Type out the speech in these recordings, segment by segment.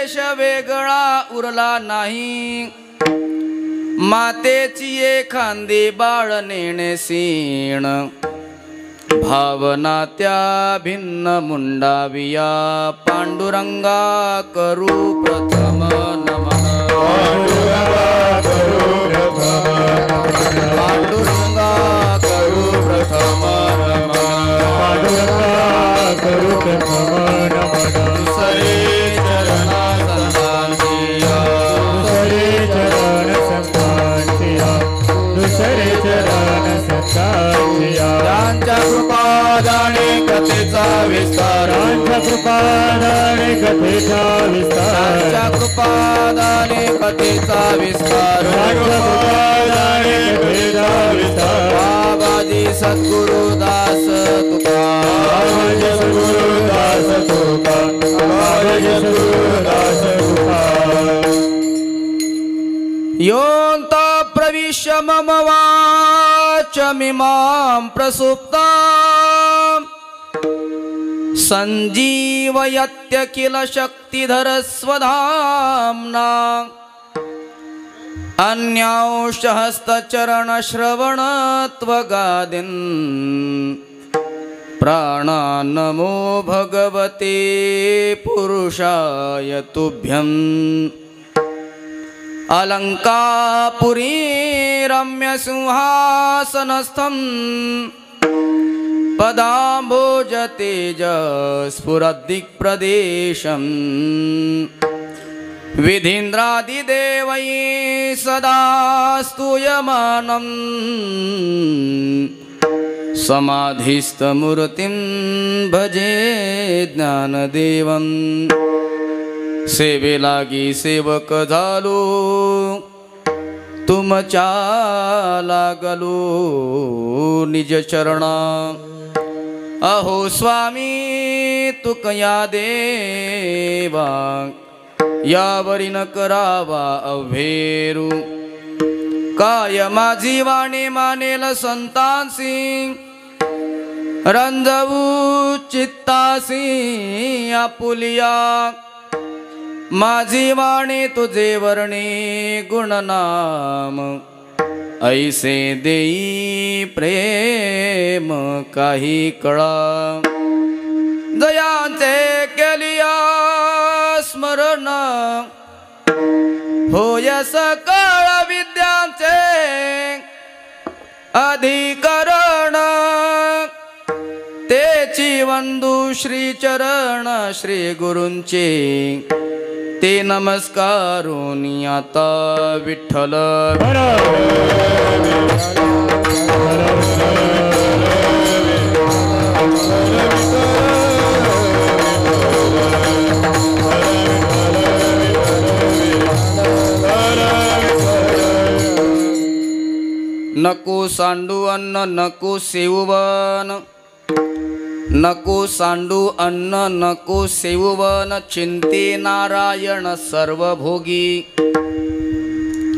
वेश वेगळा उरला नाही, मातेची एखांदी बाळ नेणेसीण, भावना त्या भिन्न मुंडाविया, पांडुरंगा करू प्रथम नमन, पांडुरंगा करू प्रथम नमन, करू प्रथम नमन, दुसरे चरण संतांचिया, दुसरे चरण संतांचिया, दुसरे चरण संतांचिया, त्यांच्या कृपादाने कथेचा विस्तार, त्यांच्या कृपादाने कथेचा विस्तार, त्यांच्या कृपादाने कथेचा विस्तार, त्यांच्या कृपादाने कथेचा विस्तार, बाबाजी सद्गुरुदास तुका, बाबाजी सद्गुरुदास तुका, बाबाजी सद्गुरुदास तुका, योऽन्त प्रविश्य मम वाचमिमां प्रसुप्तां, सञ्जीवयत्य किल शक्तिधर स्वधाम्ना, अन्यांशहस्तचरणश्रवणत्वगादीन्, प्राणान्नमो भगवते पुरुषाय तुभ्यम्, अलङ्कापुरी रम्यसिंहासनस्थं, पदाम्बोजतेजस्फुरद्दिक्प्रदेशं, विधीन्द्रादिदेवैः सदा स्तूयमानं, समाधिस्थमूर्तिं भजे ज्ञानदेवं, सेवे लागी सेवक झालो, तुमच्या लागलो निज चरणा, अहो स्वामी तुकया देवा, यावरी न करावा अव्हेरू, काय माझी वाणी मानेल संतांसी, रंजवू चित्तासी आपुलिया, माझी वाणी तुझे वर्णे गुणनाम, ऐसे देई प्रेम काही कळा, जयांचे केलिया स्मरण, होय सकळ विद्यांचे अधिकरण, तेची वंदू श्री चरण श्री गुरूंचे, ते नमस्कारोनी आता विठ्ठल, नको सांडू अन्न नको सेववन, नको सांडू अन्न नको सेववन, चिंते नारायण सर्वभोगी,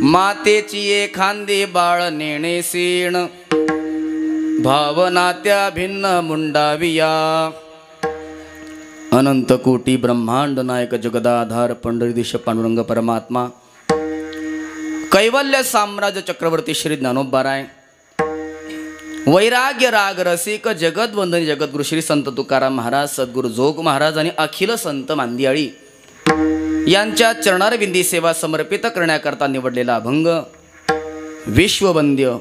मातेची एखांदे बाळ नेणेसीण, भावना त्या भिन्न मुंडाविया, अनंत कोटी ब्रह्मांड नायक जगदाधार पंढरीदेश पांडुरंग परमात्मा, कैवल्य साम्राज्य चक्रवर्ती श्री ज्ञानोबाराय, वैराग्य राग रसिक जगदवंदनी जगद्गुरु श्री संत तुकाराम महाराज, सद्गुरु जोग महाराज आणि अखिल संत मांदियाळी यांच्या चरणारविंदी सेवा समर्पित करण्याकरता निवडलेला अभंग, विश्ववंद्य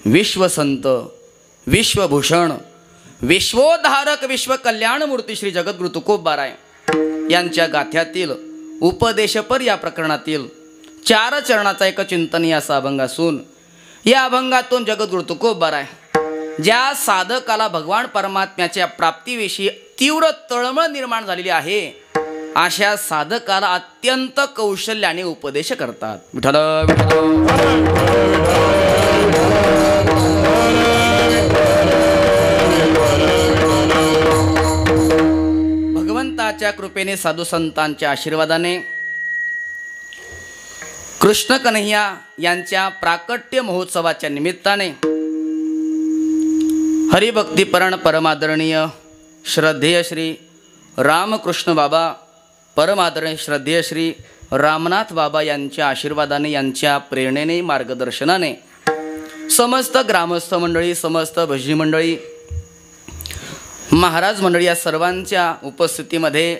विश्वसंत विश्वभूषण विश्वोद्धारक विश्वकल्याणमूर्ती श्री जगद्गुरु तुकोबाराय यांच्या गाथ्यातील उपदेशपर या प्रकरणातील 4 चरणाचा एक चिंतनीय असा अभंग असून, या अभंगातून जगद्गुरु तुकोबाराय ज्या साधकाला भगवान परमात्म्याच्या प्राप्तीविषयी तीव्र तळमळ निर्माण झालेली आहे, अशा साधकाला अत्यंत कौशल्याने उपदेश करतात. विठ्ठल भगवंताच्या कृपेने साधू संतांच्या आशीर्वादाने कृष्ण कन्हैया यांच्या प्राकट्य महोत्सवाच्या निमित्ताने हरिभक्तीपरायण परमादरणीय श्रद्धेय श्री रामकृष्ण बाबा परमादरणीय श्रद्धेय श्री रामनाथ बाबा यांच्या आशीर्वादाने, यांच्या प्रेरणेने, मार्गदर्शनाने समस्त ग्रामस्थ मंडळी, समस्त भजनी मंडळी, महाराज मंडळी या सर्वांच्या उपस्थितीमध्ये,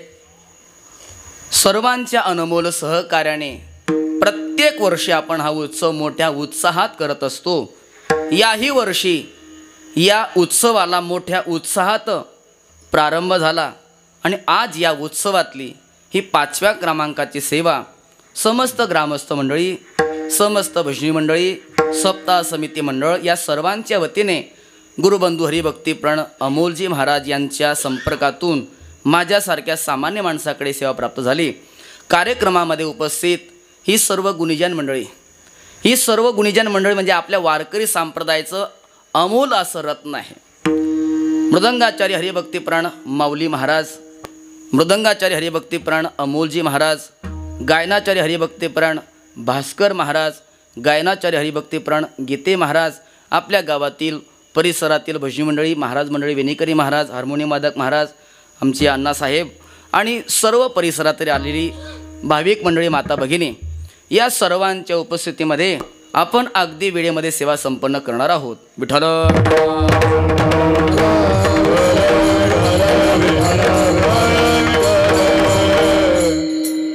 सर्वांच्या अनमोल सहकार्याने प्रत्येक वर्षी आपण हा उत्सव मोठ्या उत्साहात करत असतो. याही वर्षी या उत्सवाला मोठ्या उत्साहात प्रारंभ झाला आणि आज या उत्सवातली ही 5व्या क्रमांकाची सेवा समस्त ग्रामस्थ मंडळी, समस्त भजनी मंडळी, सप्ताह समिती मंडळ या सर्वांच्या वतीने गुरुबंधू हरिभक्तीप्राण अमोलजी महाराज यांच्या संपर्कातून माझ्यासारख्या सामान्य माणसाकडे सेवा प्राप्त झाली. कार्यक्रमामध्ये उपस्थित ही सर्व गुणीजन मंडळी, ही सर्व गुणीजन मंडळी म्हणजे आपल्या वारकरी संप्रदायाचं अमोल असं रत्न आहे. मृदंगाचार्य हरिभक्तीप्राण माऊली महाराज, मृदंगाचार्य हरिभक्तीप्राण अमोलजी महाराज, गायनाचार्य हरिभक्तीप्राण भास्कर महाराज, गायनाचार्य हरिभक्तीप्राण गीते महाराज, आपल्या गावातील परिसरातील भजनी मंडळी, महाराज मंडळी, वेणीकरी महाराज, हार्मोनियम वादक महाराज, आमचे अण्णासाहेब आणि सर्व परिसरातील आलेली भाविक मंडळी, माता भगिनी या सर्वांच्या उपस्थितीमध्ये आपण अगदी वेळेमध्ये सेवा संपन्न करणार आहोत. विठ्ठल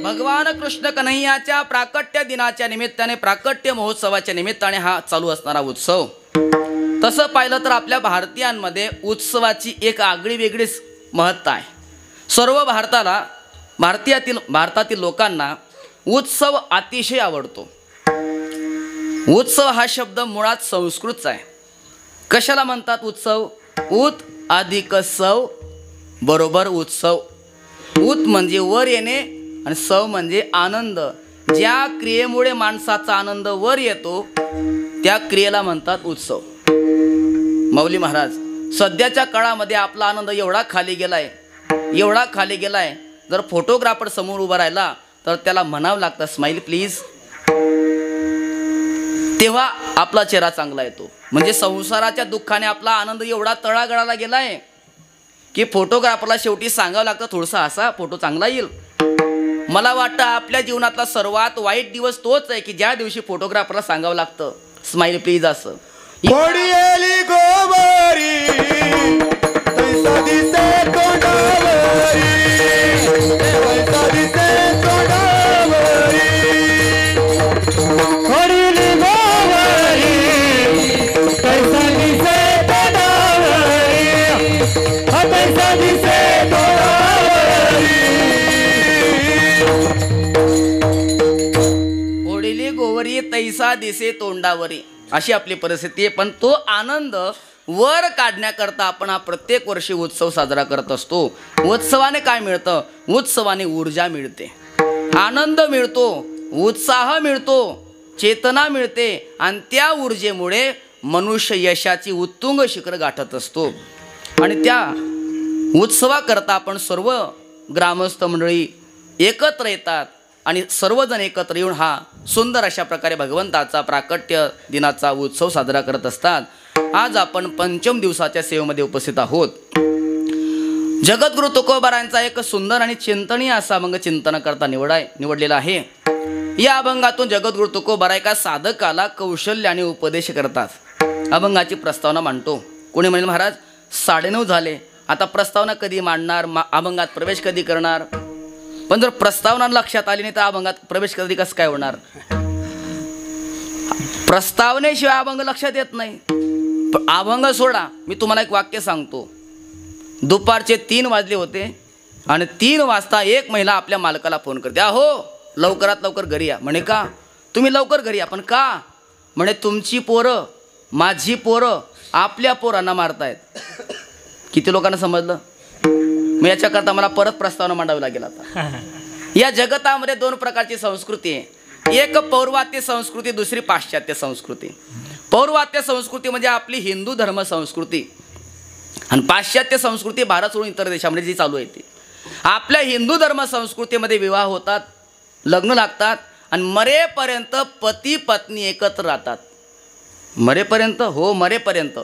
भगवान कृष्ण कन्हैयाच्या प्राकट्य दिनाच्या निमित्ताने, प्राकट्य महोत्सवाच्या निमित्ताने हा चालू असणारा उत्सव. तसं पाहिलं तर आपल्या भारतीयांमध्ये उत्सवाची एक आगळी वेगळीच महत्ता आहे. सर्व भारतातील लोकांना उत्सव अतिशय आवडतो. उत्सव हा शब्द मुळात संस्कृतचा आहे. कशाला म्हणतात उत्सव? उत अधिक सव बरोबर उत्सव. उत म्हणजे वर येणे आणि सव म्हणजे आनंद. ज्या क्रियेमुळे माणसाचा आनंद वर येतो त्या क्रियेला म्हणतात उत्सव. माऊली महाराज, सध्याच्या काळामध्ये आपला आनंद एवढा खाली गेलाय, एवढा खाली गेलाय, जर फोटोग्राफर समोर उभा राहिला तर त्याला म्हणावं लागतं स्माईल प्लीज, तेव्हा आपला चेहरा चांगला येतो. म्हणजे संसाराच्या दुःखाने आपला आनंद एवढा तळागाळाला गेलाय की फोटोग्राफरला शेवटी सांगावं लागतं थोडंसं हसा, फोटो चांगला येईल. मला वाटतं आपल्या जीवनातला सर्वात वाईट दिवस तोच आहे की ज्या दिवशी फोटोग्राफरला सांगावं लागतं स्माईल प्लीज असं. कोडियेली गोवारी तैसा दिसे तोंडावरी, तैसा दिसे तोंडावरी. कोडियेली गोवारी तैसा दिसे तोंडावरी, तैसा दिसे तोंडावरी. ओढिली गोवरी तैसा दिसे तोंडावरी अशी आपली परिस्थिती आहे. पण तो आनंद वर काढण्याकरता आपण हा प्रत्येक वर्षी उत्सव साजरा करत असतो. उत्सवाने काय मिळतं? उत्सवाने ऊर्जा मिळते, आनंद मिळतो, उत्साह मिळतो, चेतना मिळते आणि त्या ऊर्जेमुळे मनुष्य यशाची उत्तुंग शिखर गाठत असतो. आणि त्या उत्सवाकरता आपण सर्व ग्रामस्थ मंडळी एकत्र येतात आणि सर्वजण एकत्र येऊन हा सुंदर अशा प्रकारे भगवंताचा प्राकट्य दिनाचा उत्सव साजरा करत असतात. आज आपण पंचम दिवसाच्या सेवेमध्ये उपस्थित आहोत. जगद्गुरु तुकोबारायांचा एक सुंदर आणि चिंतनीय असा अभंग चिंतन करता निवडलेला आहे. या अभंगातून जगद्गुरु तुकोबारा एका साधकाला कौशल्याने उपदेश करतात. अभंगाची प्रस्तावना मांडतो. कोणी म्हणेल महाराज 9:30 झाले, आता प्रस्तावना कधी मांडणार, अभंगात प्रवेश कधी करणार? पण जर प्रस्तावना लक्षात आली नाही तर अभंगात प्रवेश कधी कसं काय होणार? प्रस्तावनेशिवाय अभंग लक्षात येत नाही. अभंग सोडा, मी तुम्हाला एक वाक्य सांगतो. दुपारचे 3 वाजले होते आणि 3 वाजता एक महिला आपल्या मालकाला फोन करते, अहो लवकरात लवकर घरी या. म्हणे का? तुम्ही लवकर घरी या. पण का? म्हणे तुमची पोरं, माझी पोरं आपल्या पोरांना मारतायत. किती लोकांना समजलं? मग याच्याकरता मला परत प्रस्तावना मांडावी लागेल. आता या जगतामध्ये 2 प्रकारची संस्कृती आहे. एक पौर्वात्य संस्कृती, दुसरी पाश्चात्य संस्कृती. पौर्वात्य संस्कृती म्हणजे आपली हिंदू धर्म संस्कृती आणि पाश्चात्य संस्कृती भारत सोडून इतर देशामध्ये जी चालू आहे ती. आपल्या हिंदू धर्म संस्कृतीमध्ये विवाह होतात, लग्न लागतात आणि मरेपर्यंत पती पत्नी एकत्र राहतात. मरेपर्यंत? हो, मरेपर्यंत.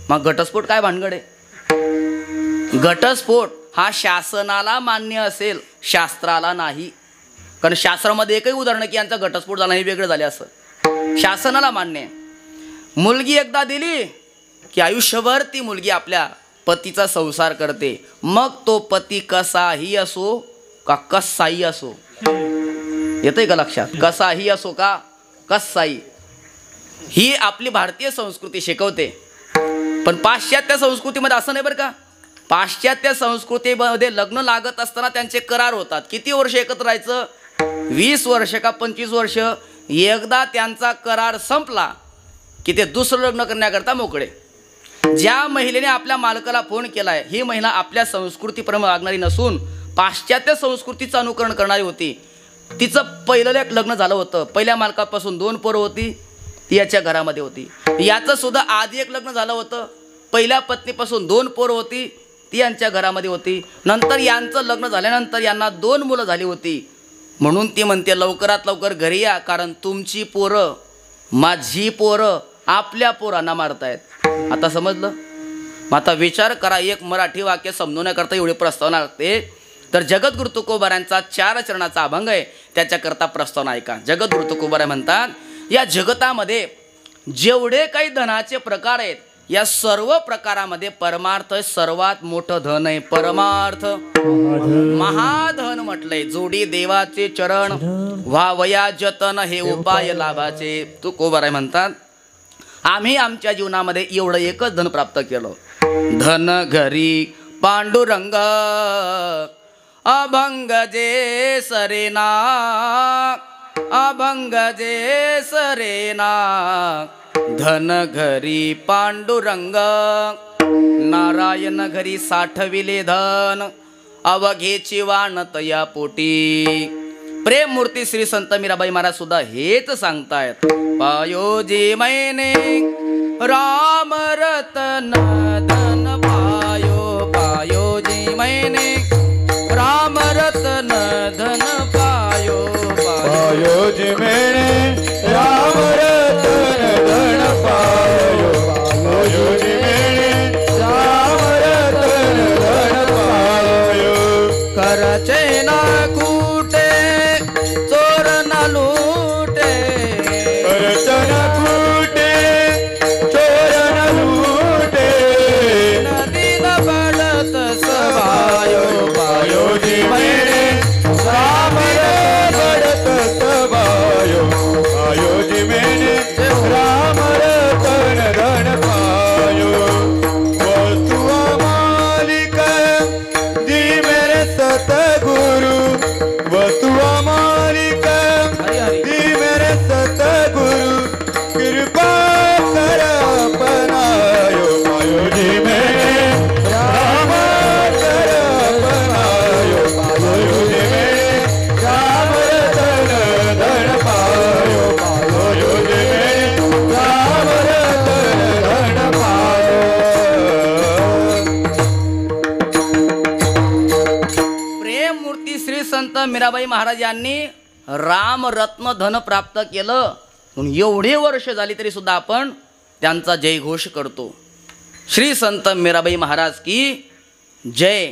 मग घटस्फोट काय भानगड आहे? घटस्फोट हा शासनाला मान्य असेल, शास्त्राला नाही. कारण शास्त्रामध्ये एकही उदाहरण की यांचा घटस्फोट झाला हे वेगळं झाले असं शासनाला मान्य आहे. मुलगी एकदा दिली की आयुष्यभर ती मुलगी आपल्या पतीचा संसार करते, मग तो पती कसाही असो का कसाही असो. येतंय का लक्षात? कसाही असो का कसाही, ही आपली भारतीय संस्कृती शिकवते. पण पाश्चात्य संस्कृतीमध्ये असं नाही बरं का. पाश्चात्य संस्कृतीमध्ये लग्न लागत असताना त्यांचे करार होतात. किती वर्ष एकत्र राहायचं? 20 वर्ष का 25 वर्ष. एकदा त्यांचा करार संपला की ते दुसरं लग्न करण्याकरता मोकळे. ज्या महिलेने आपल्या मालकाला फोन केलाय ही महिला आपल्या संस्कृतीप्रमाणे वागणारी नसून पाश्चात्य संस्कृतीचं अनुकरण करणारी होती. तिचं पहिलं एक लग्न झालं होतं, पहिल्या मालकापासून 2 पोरं होती, ती याच्या घरामध्ये होती. याचं सुद्धा आधी एक लग्न झालं होतं, पहिल्या पत्नीपासून 2 पोरं होती, ती यांच्या घरामध्ये होती. नंतर यांचं लग्न झाल्यानंतर यांना 2 मुलं झाली होती. म्हणून ती म्हणते लवकरात लवकर घरी या, कारण तुमची पोरं माझी पोरं आपल्या पोरांना मारतायत. आता समजलं? मग आता विचार करा, एक मराठी वाक्य समजवण्याकरता एवढी प्रस्तावना लागते. तर जगद्गुरु तुकोबारायांचा 4 चरणाचा अभंग आहे, त्याच्याकरता प्रस्तावना ऐका. जगद्गुरु तुकोबाराय म्हणतात, या जगतामध्ये जेवढे काही धनाचे प्रकार आहेत या सर्व प्रकारामध्ये परमार्थ सर्वात मोठं धन आहे. परमार्थ महाधन म्हटलंय. जोडी देवाचे चरण व्हावया जतन हे उपाय लाभाचे. तुकोबाराय म्हणतात, आम्ही आमच्या जीवनामध्ये एवढं एकच धन प्राप्त केलं. धन घरी पांडुरंग अभंग जे सरेना, अभंग जे सरेना. धन घरी पांडुरंग नारायण घरी साठविले धन, अवघेची वाणत या पोटी. प्रेम मूर्ती श्री संत मीराबाई महाराज सुद्धा हेच सांगतायत. पायोजी मैने राम रतन धन पायो, पायोजी मैने राम रतन धन पायो, पायोजी मैने राम रतन धन पायो, पायोजी मैने राम रतन धन पायो. खरचे ना कुटे चोर न लूटे, खरचे ना कुटे चोर न लूटे. नदी न पडत सवायो, पायोजी मैने राम रतन सवायो, पायोजी मैने राम रतन धन पायो. वस्तु मालिक दी मेरे सतगुरु, वस्तु मालिक दी मेरे सतगुरु. कृपा कर अपनायो, पायोजी मैने राम कर अपनायो, पायोजी मैने राम रतन धन पायो, पायोजी मैने राम रतन धन पायो. प्रेम मूर्ती श्री संत मीराबाई महाराज यांनी रामरत्न धन प्राप्त केलं. म्हणून एवढे वर्ष झाली तरी सुद्धा आपण त्यांचा जयघोष करतो. श्री संत मीराबाई महाराज की जय.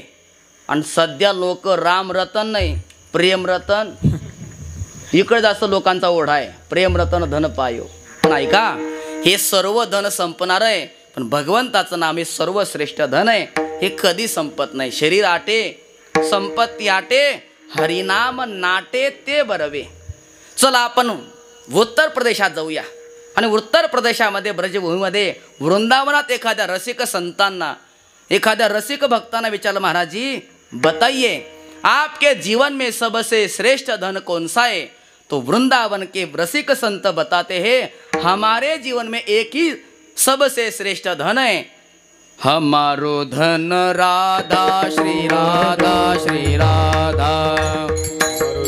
आणि सध्या लोक रामरतन नाही प्रेमरतन, इकडे जास्त लोकांचा ओढा आहे. प्रेमरतन धन पायो. पण ऐका, हे सर्व धन संपणार आहे, पण भगवंताचं नाम हे सर्वश्रेष्ठ धन आहे. हे कधी संपत नाही. शरीर आटे संपत्ती आटे, हरिनाम नाटे ते बरवे. चला आपण उत्तर प्रदेशात जाऊया. आणि उत्तर प्रदेशामध्ये ब्रजभूमीमध्ये वृंदावनात एखाद्या रसिक संतांना, एखाद्या रसिक भक्तांना विचारलं, महाराज जी बताइए आपके जीवन में सबसे श्रेष्ठ धन कौन सा है? तो वृंदावन के रसिक संत बताते हैं, हमारे जीवन में एक ही सबसे श्रेष्ठ धन है. हमारो धन राधा श्री राधा श्री राधा,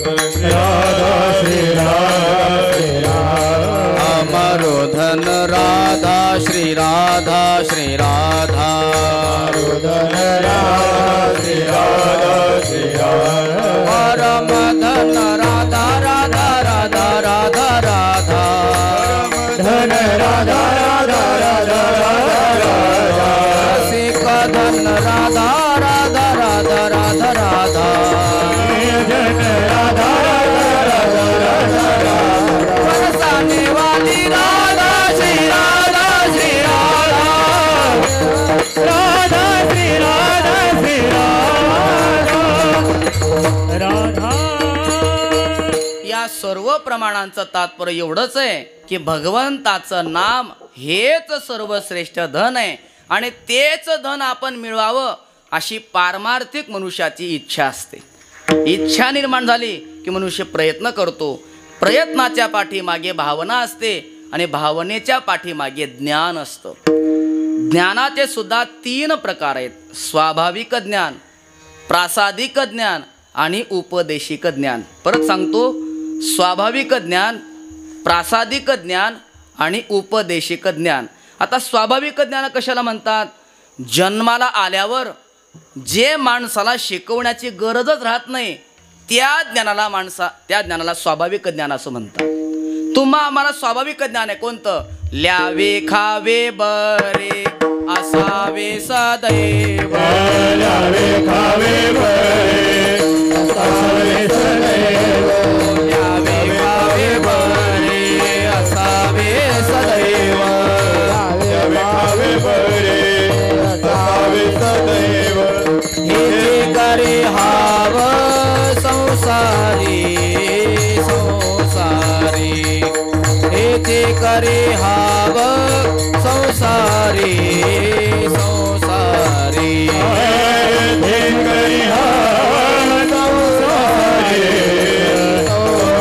राधा श्री राधा श्री राधा. हमारो धन राधा श्री राधा श्री राधा, धन राधा श्री राधा श्री राधा. परम धन राधा राधा राधा राधा राधा, धन राधा राधा राधा राधा राधा. रसिक धन राधा राधा राधा या सर्व प्रमाणांचं तात्पर्य एवढंच आहे की भगवंताचं नाम हेच सर्वश्रेष्ठ धन आहे आणि तेच धन आपण मिळवावं अशी पारमार्थिक मनुष्याची इच्छा असते. इच्छा निर्माण झाली की मनुष्य प्रयत्न करतो. प्रयत्नाच्या पाठीमागे भावना असते आणि भावनेच्या पाठीमागे ज्ञान असतं. ज्ञानाचे सुद्धा 3 प्रकार आहेत. स्वाभाविक ज्ञान, प्रासादिक ज्ञान आणि उपदेशिक ज्ञान. परत सांगतो, स्वाभाविक ज्ञान, प्रासादिक ज्ञान आणि उपदेशिक ज्ञान. आता स्वाभाविक ज्ञान कशाला म्हणतात? जन्माला आल्यावर जे माणसाला शिकवण्याची गरजच राहत नाही त्या ज्ञानाला स्वाभाविक ज्ञान असं म्हणतात. आम्हाला स्वाभाविक ज्ञान आहे कोणतं? ल्यावे खावे बरे असावे सदैव. ल्यावे खावे बरे असावे सदैव. ल्यावे खावे बरे असावे सदैव. ल्यावे खावे बरे असावे सदैव. हेचे करे हाव संसारी संसारी. हेचे करे हाव संसारी संसारी. हे करी हाव संसारी संसारी.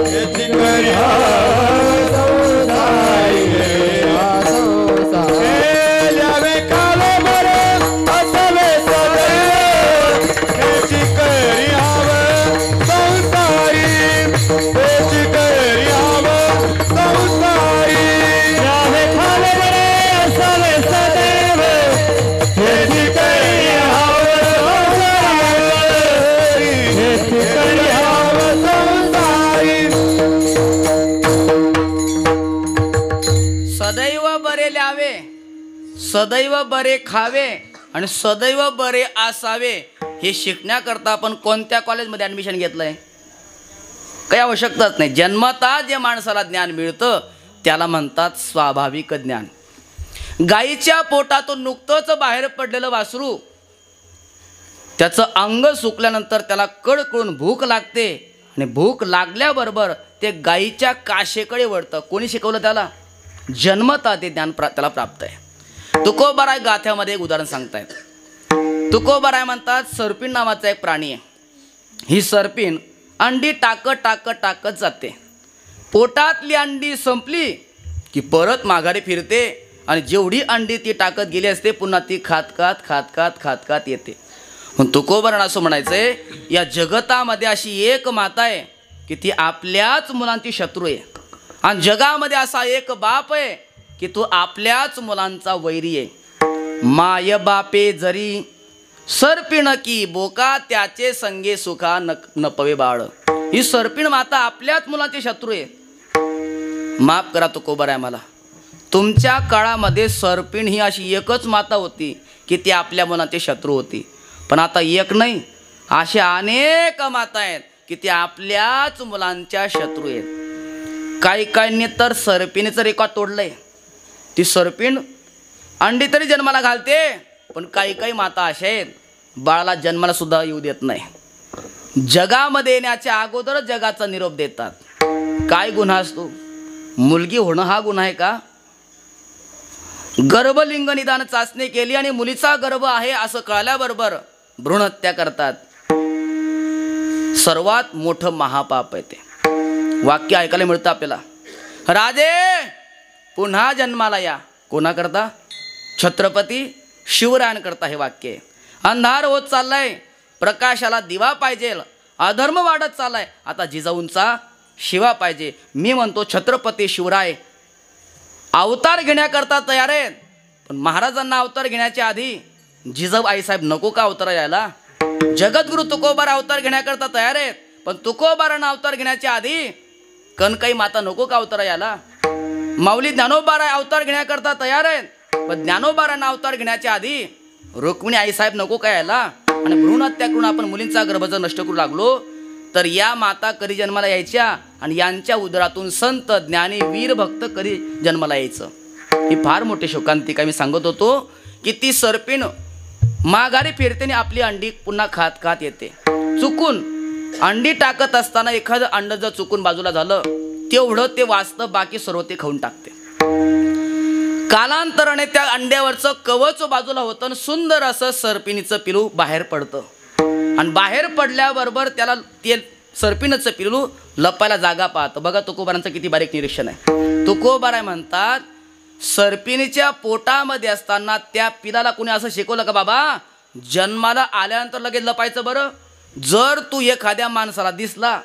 हे करी हाव संसारी संसारी. ल्यावे खावे बरे असावे सदैव. हेची करी हाव संसारी. हेची करी हाव संसारी. ल्यावे खावे बरे असावे सदैव. हेची करी हाव संसारी. हेची करी हाव संसारी. सदैव बरे ल्यावे, सदैव बरे खावे आणि सदैव बरे असावे. हे शिकण्याकरता आपण कोणत्या कॉलेजमध्ये ॲडमिशन घेतलंय? काही आवश्यकताच नाही. जन्मतः जे माणसाला ज्ञान मिळतं त्याला म्हणतात स्वाभाविक ज्ञान. गाईच्या पोटातून नुकतंच बाहेर पडलेलं वासरू, त्याचं अंग सुकल्यानंतर त्याला कळकळून भूक लागते आणि भूक लागल्याबरोबर ते गाईच्या काशेकडे वळतं. कोणी शिकवलं त्याला? जन्मतः ते ज्ञान त्याला प्राप्त आहे. तुकोबाराय गाथ्यामध्ये एक उदाहरण सांगतायत. तुकोबाराय म्हणतात सर्पिण नावाचा एक प्राणी आहे. ही सर्पिण अंडी टाकत जाते. पोटातली अंडी संपली की परत माघारी फिरते आणि जेवढी अंडी ती टाकत गेली असते पुन्हा ती खात येते. पण तुकोबारायण असं म्हणायचंय, या जगतामध्ये अशी एक माता आहे की ती आपल्याच मुलांची शत्रू आहे आणि जगामध्ये असा एक बाप आहे की तो आपल्याच मुलांचा वैरी आहे. माय बापे जरी सर्पिण की बोका त्याचे संगे सुखा नपवे बाळ. ही सर्पिण माता आपल्याच मुलांची शत्रू आहे. माफ करा तुकोबाराय मला, तुमच्या काळामध्ये सर्पिण ही अशी एकच माता होती की ती आपल्या मुलांची शत्रू होती. पण आता एक नाही, अशा अनेक माता आहेत की त्या आपल्याच मुलांच्या शत्रू आहेत. काहींनी तर सर्पिणीचं रेकॉर्ड तोडलंय. ती सर्पिण अंडी तरी जन्माला घालते, पण काही माता अशा आहेत बाळाला जन्माला सुद्धा येऊ देत नाही. जगामध्ये येण्याच्या अगोदरच जगाचा निरोप देतात. काय गुन्हा असतो? मुलगी होणं हा गुन्हा आहे का? गर्भलिंग निदान चाचणी केली आणि मुलीचा गर्भ आहे असं कळल्याबरोबर भ्रूणहत्या करतात. सर्वात मोठं महापाप आहे ते. वाक्य ऐकायला मिळतं आपल्याला, राजे पुन्हा जन्माला या. कोणा करता? छत्रपती शिवरायांकरता हे वाक्य. अंधार होत चाललाय, प्रकाशाला दिवा पाहिजे. अधर्म वाढत चाललाय, आता जिजाऊंचा शिवा पाहिजे. मी म्हणतो छत्रपती शिवराय अवतार घेण्याकरता तयार आहेत, पण महाराजांना अवतार घेण्याच्या आधी जिजाऊ आईसाहेब नको का अवतार यायला? जगद्गुरु तुकोबाराय अवतार घेण्याकरता तयार आहेत, पण तुकोबारांना अवतार घेण्याच्या आधी कनकाई माता नको का अवतार यायला? माऊली ज्ञानोबाराय अवतार घेण्याकरता तयार आहेत, पण ज्ञानोबारांना अवतार घेण्याच्या आधी रुक्मिणी आईसाहेब नको का यायला? आणि भ्रूण हत्या करून आपण मुलींचा गर्भ जर नष्ट करू लागलो तर या माता कधी जन्माला यायच्या आणि यांच्या उदरातून संत ज्ञानी वीर भक्त कधी जन्माला यायचं? ही फार मोठी शोकांतिका. मी सांगत होतो की ती सर्पिण माघारी फिरते आणि आपली अंडी पुन्हा खात येते. चुकून अंडी टाकत असताना एखादं अंड जर चुकून बाजूला झालं तेवढं ते वाचतं, बाकी सर्व ते खाऊन टाकते. कालांतराने त्या अंड्यावरचं कवच बाजूला होतं आणि सुंदर असं सर्पिणीचं पिलू बाहेर पडतं. आणि बाहेर पडल्याबरोबर त्याला ते सर्पिणीचं पिलू लपायला जागा पाहतं. बघा तुकोबारांचं किती बारीक निरीक्षण आहे. तुकोबाराय म्हणतात, सर्पिणीच्या पोटामध्ये असताना त्या पिलाला कुणी असं शिकवलं का बाबा जन्माला आल्यानंतर लगेच लपायचं? बरं, जर तू एखाद्या माणसाला दिसला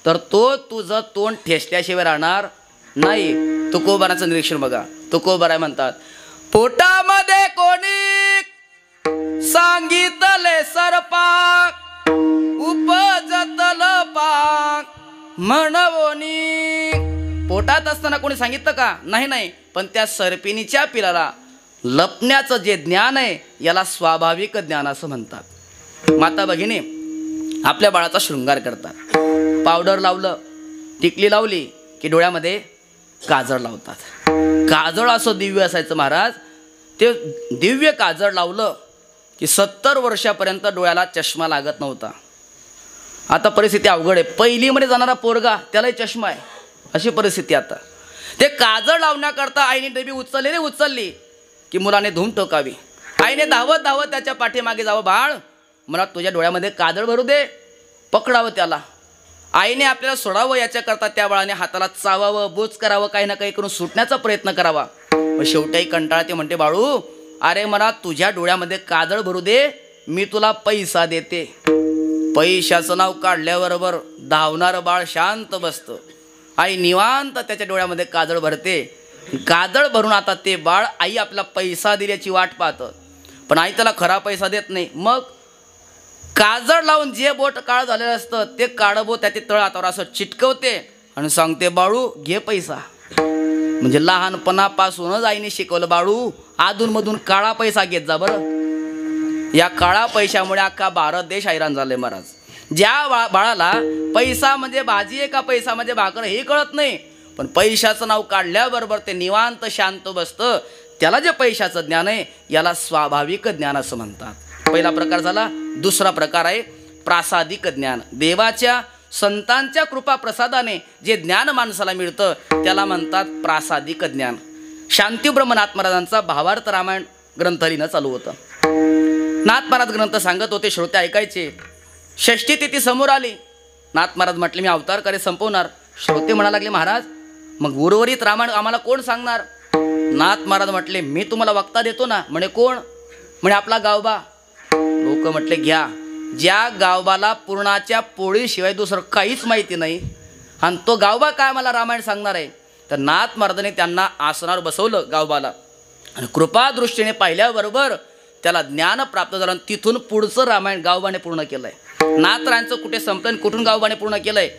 तर तो तुझं तोंड ठेसल्याशिवाय राहणार नाही. तुकोबाराचं निरीक्षण बघा. तुकोबाराय म्हणतात, पोटामध्ये कोणी सांगितले सरपाक उपजतल पाक म्हणवोनी. पोटात असताना कोणी सांगितलं का? नाही. पण त्या सर्पिणीच्या पिलाला लपण्याचं जे ज्ञान आहे याला स्वाभाविक ज्ञान असं म्हणतात. माता भगिनी आपल्या बाळाचा शृंगार करतात. पावडर लावलं, टिकली लावली की डोळ्यामध्ये काजळ लावतात. काजळ असं दिव्य असायचं महाराज. ते दिव्य काजळ लावलं की 70 वर्षापर्यंत डोळ्याला चष्मा लागत नव्हता. आता परिस्थिती अवघड आहे. पहिलीमध्ये जाणारा पोरगा त्यालाही चष्मा आहे, अशी परिस्थिती आता. ते काजळ लावण्याकरता आईने डबी उचलली की मुलाने धूम टोकावी. आईने धावत धावत त्याच्या पाठीमागे जावं, बाळ मला तुझ्या डोळ्यामध्ये काजळ भरू दे. पकडावं त्याला. आईने आपल्याला सोडावं याच्याकरता त्या बाळाने हाताला चावावं, बोच करावं, काही ना काही करून सुटण्याचा प्रयत्न करावा. मग शेवटी कंटाळा ते म्हणते, बाळू अरे मला तुझ्या डोळ्यामध्ये काजळ भरू दे, मी तुला पैसा देते. पैशाचं नाव काढल्याबरोबर धावणारं बाळ शांत बसतं. आई निवांत त्याच्या डोळ्यामध्ये काजळ भरते. काजळ भरून आता ते बाळ आई आपला पैसा दिल्याची वाट पाहतं, पण आई त्याला खरा पैसा देत नाही. मग काजळ लावून जे बोट काळं झालेलं असतं ते काळं बोट त्याचे तळ हातावर असं चिटकवते आणि सांगते, बाळू घे पैसा. म्हणजे लहानपणापासूनच आईने शिकवलं, बाळू अधूनमधून काळा पैसा घेत जा बरं. या काळा पैशामुळे अख्खा भारत देश हैराण झाले महाराज. ज्या बाळाला पैसा म्हणजे भाजी आहे का पैसा म्हणजे भाकर हे कळत नाही, पण पैशाचं नाव काढल्याबरोबर ते निवांत शांत बसतं, त्याला जे पैशाचं ज्ञान आहे याला स्वाभाविक ज्ञान असं म्हणतात. पहिला प्रकार झाला. दुसरा प्रकार आहे प्रासादिक ज्ञान. देवाच्या संतांच्या कृपा प्रसादाने जे ज्ञान माणसाला मिळतं त्याला म्हणतात प्रासादिक ज्ञान. शांतीब्रह्म नाथ महाराजांचा भावार्थ रामायण ग्रंथ लिहिणं चालू होतं. नाथ महाराज ग्रंथ सांगत होते, श्रोते ऐकायचे. षष्ठी तिथी समोर आली. नाथ महाराज म्हटले, मी अवतार कार्य संपवणार. श्रोते म्हणा लागले, महाराज मग उर्वरित रामायण आम्हाला कोण सांगणार? नाथ महाराज म्हटले, मी तुम्हाला वक्ता देतो ना. म्हणे कोण? म्हणे आपला गावबा. लोक म्हटले, घ्या. ज्या गावबाला पूर्णाच्या पोळीशिवाय दुसरं काहीच माहिती नाही आणि तो गावबा काय मला रामायण सांगणार आहे? तर नाथ महाराजांनी त्यांना आसनावर बसवलं गावबाला आणि कृपादृष्टीने पाहिल्याबरोबर त्याला ज्ञान प्राप्त झालं आणि तिथून पुढचं रामायण गावबाने पूर्ण केलंय. नाथरांचं कुठे संपलं आणि कुठून गावबाने पूर्ण केलंय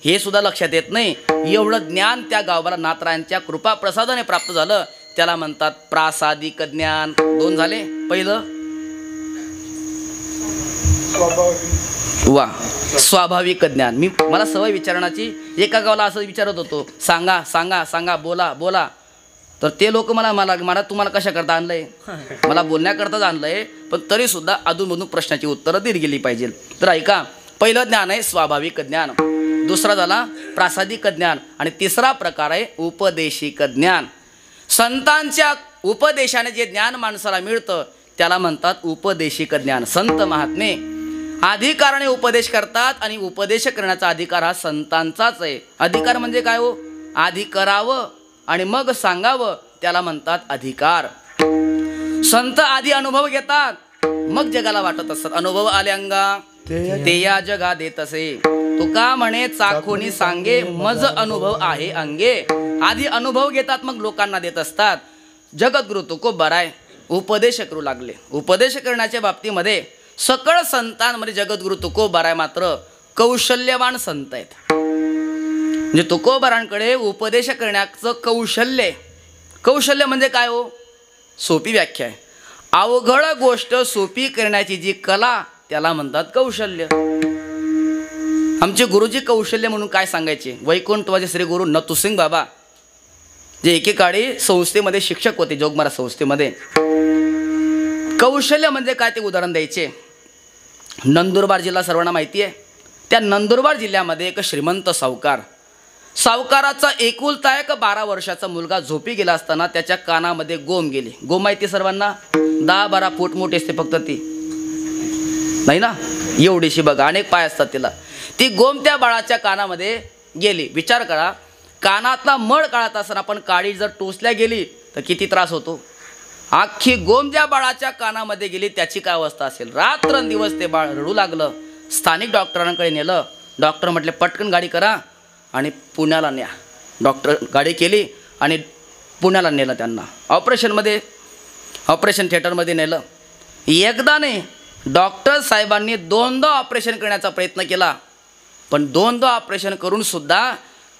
हे सुद्धा लक्षात येत नाही. एवढं ज्ञान त्या गावबाला नाथरांच्या कृपा प्रसादाने प्राप्त झालं. त्याला म्हणतात प्रासादिक ज्ञान. दोन झाले. पहिलं वा स्वाभाविक ज्ञान. मला सवय विचारण्याची. एका गावाला असं विचारत होतो, सांगा सांगा सांगा, बोला बोला. तर ते लोक मला तुम्हाला कशा करता आणलंय? मला बोलण्याकरताच आणलंय, पण तरी सुद्धा अधूनमधून प्रश्नाची उत्तरं दिली गेली पाहिजे. तर ऐका, पहिलं ज्ञान आहे स्वाभाविक ज्ञान, दुसरा झाला प्रासादिक ज्ञान आणि तिसरा प्रकार आहे उपदेशिक ज्ञान. संतांच्या उपदेशाने जे ज्ञान माणसाला मिळतं त्याला म्हणतात उपदेशिक ज्ञान. संत महात्मे अधिकाराने उपदेश करतात आणि उपदेश करण्याचा अधिकार हा संतांचाच आहे. अधिकार म्हणजे काय हो? आधी करावं आणि मग सांगावं त्याला म्हणतात अधिकार. संत आधी अनुभव घेतात मग जगाला वाटत असतात. अनुभव आले अंगा ते या जगा देत असे. तुका म्हणे चाखोनी सांगे मज अनुभव आहे अंगे. आधी अनुभव घेतात मग लोकांना देत असतात. जगद्गुरु तुकोबाराय उपदेश करू लागले. उपदेश करण्याच्या बाबतीमध्ये सकळ संतांमध्ये जगद्गुरु तुकोबाराय मात्र कौशल्यवान संत आहेत. म्हणजे तुकोबारांकडे उपदेश करण्याचं कौशल्य. कौशल्य म्हणजे काय हो? सोपी व्याख्या आहे. अवघड गोष्ट सोपी करण्याची जी कला त्याला म्हणतात कौशल्य. आमचे गुरुजी कौशल्य म्हणून काय सांगायचे? वैकुंठवाचे श्री गुरु नथुसिंग बाबा जे एकेकाळी संस्थेमध्ये शिक्षक होते, जोगमारा संस्थेमध्ये. कौशल्य म्हणजे काय ते उदाहरण द्यायचे. नंदुरबार जिल्हा सर्वांना माहिती आहे. त्या नंदुरबार जिल्ह्यामध्ये एक श्रीमंत सावकाराचा एकुलता एक 12 वर्षाचा मुलगा झोपी गेला असताना त्याच्या कानामध्ये गोम गेली. गोम माहिती सर्वांना, 10-12 फूट मोठी असते फक्त ती, नाही ना, एवढीशी बघा, अनेक पाय असतात तिला. ती गोम त्या बाळाच्या कानामध्ये गेली. विचार करा, कानातला मळ काढत असताना पण काडी जर टोचल्या गेली तर किती त्रास होतो. अख्खी गोम ज्या बाळाच्या कानामध्ये गेली त्याची काय अवस्था असेल. रात्रंदिवस ते बाळ रडू लागलं. स्थानिक डॉक्टरांकडे नेलं. डॉक्टर म्हटले पटकन गाडी करा आणि पुण्याला न्या. डॉक्टर गाडी केली आणि पुण्याला नेलं त्यांना. ऑपरेशन थिएटरमध्ये नेलं. एकदा नाही, डॉक्टर साहेबांनी 2दा ऑपरेशन करण्याचा प्रयत्न केला, पण 2दा ऑपरेशन करून सुद्धा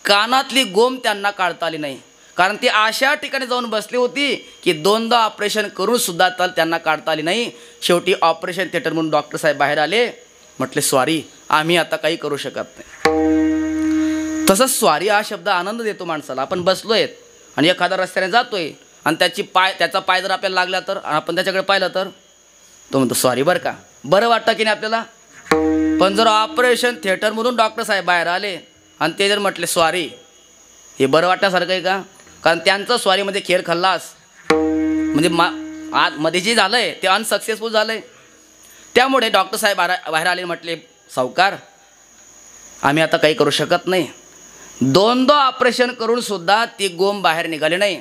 कानातली गोम त्यांना काढता आली नाही. कारण ती अशा ठिकाणी जाऊन बसली होती की 2दा ऑपरेशन करून सुद्धा त्यांना काढता आली नाही. शेवटी ऑपरेशन थिएटर म्हणून डॉक्टर साहेब बाहेर आले. म्हटले सॉरी, आम्ही आता काही करू शकत नाही. तसंच सॉरी हा शब्द आनंद देतो माणसाला. आपण बसलोय आणि एखादा रस्त्याने जातोय आणि त्याचा पाय जर आपल्याला लागला तर आपण त्याच्याकडे पाहिलं तर तो म्हणतो सॉरी बरं का. बरं वाटतं की नाही आपल्याला. पण जर ऑपरेशन थिएटरमधून डॉक्टर साहेब बाहेर आले आणि ते जर म्हटले सॉरी, हे बरं वाटण्यासारखं आहे का. कारण त्यांचं स्वारीमध्ये खेळ खल्लास, म्हणजे मध्ये जे झालं आहे ते अनसक्सेसफुल झालं आहे. त्यामुळे डॉक्टर साहेब बाहेर आले. म्हटले सावकार, आम्ही आता काही करू शकत नाही. 2दा ऑपरेशन करून सुद्धा ती गोम बाहेर निघाली नाही.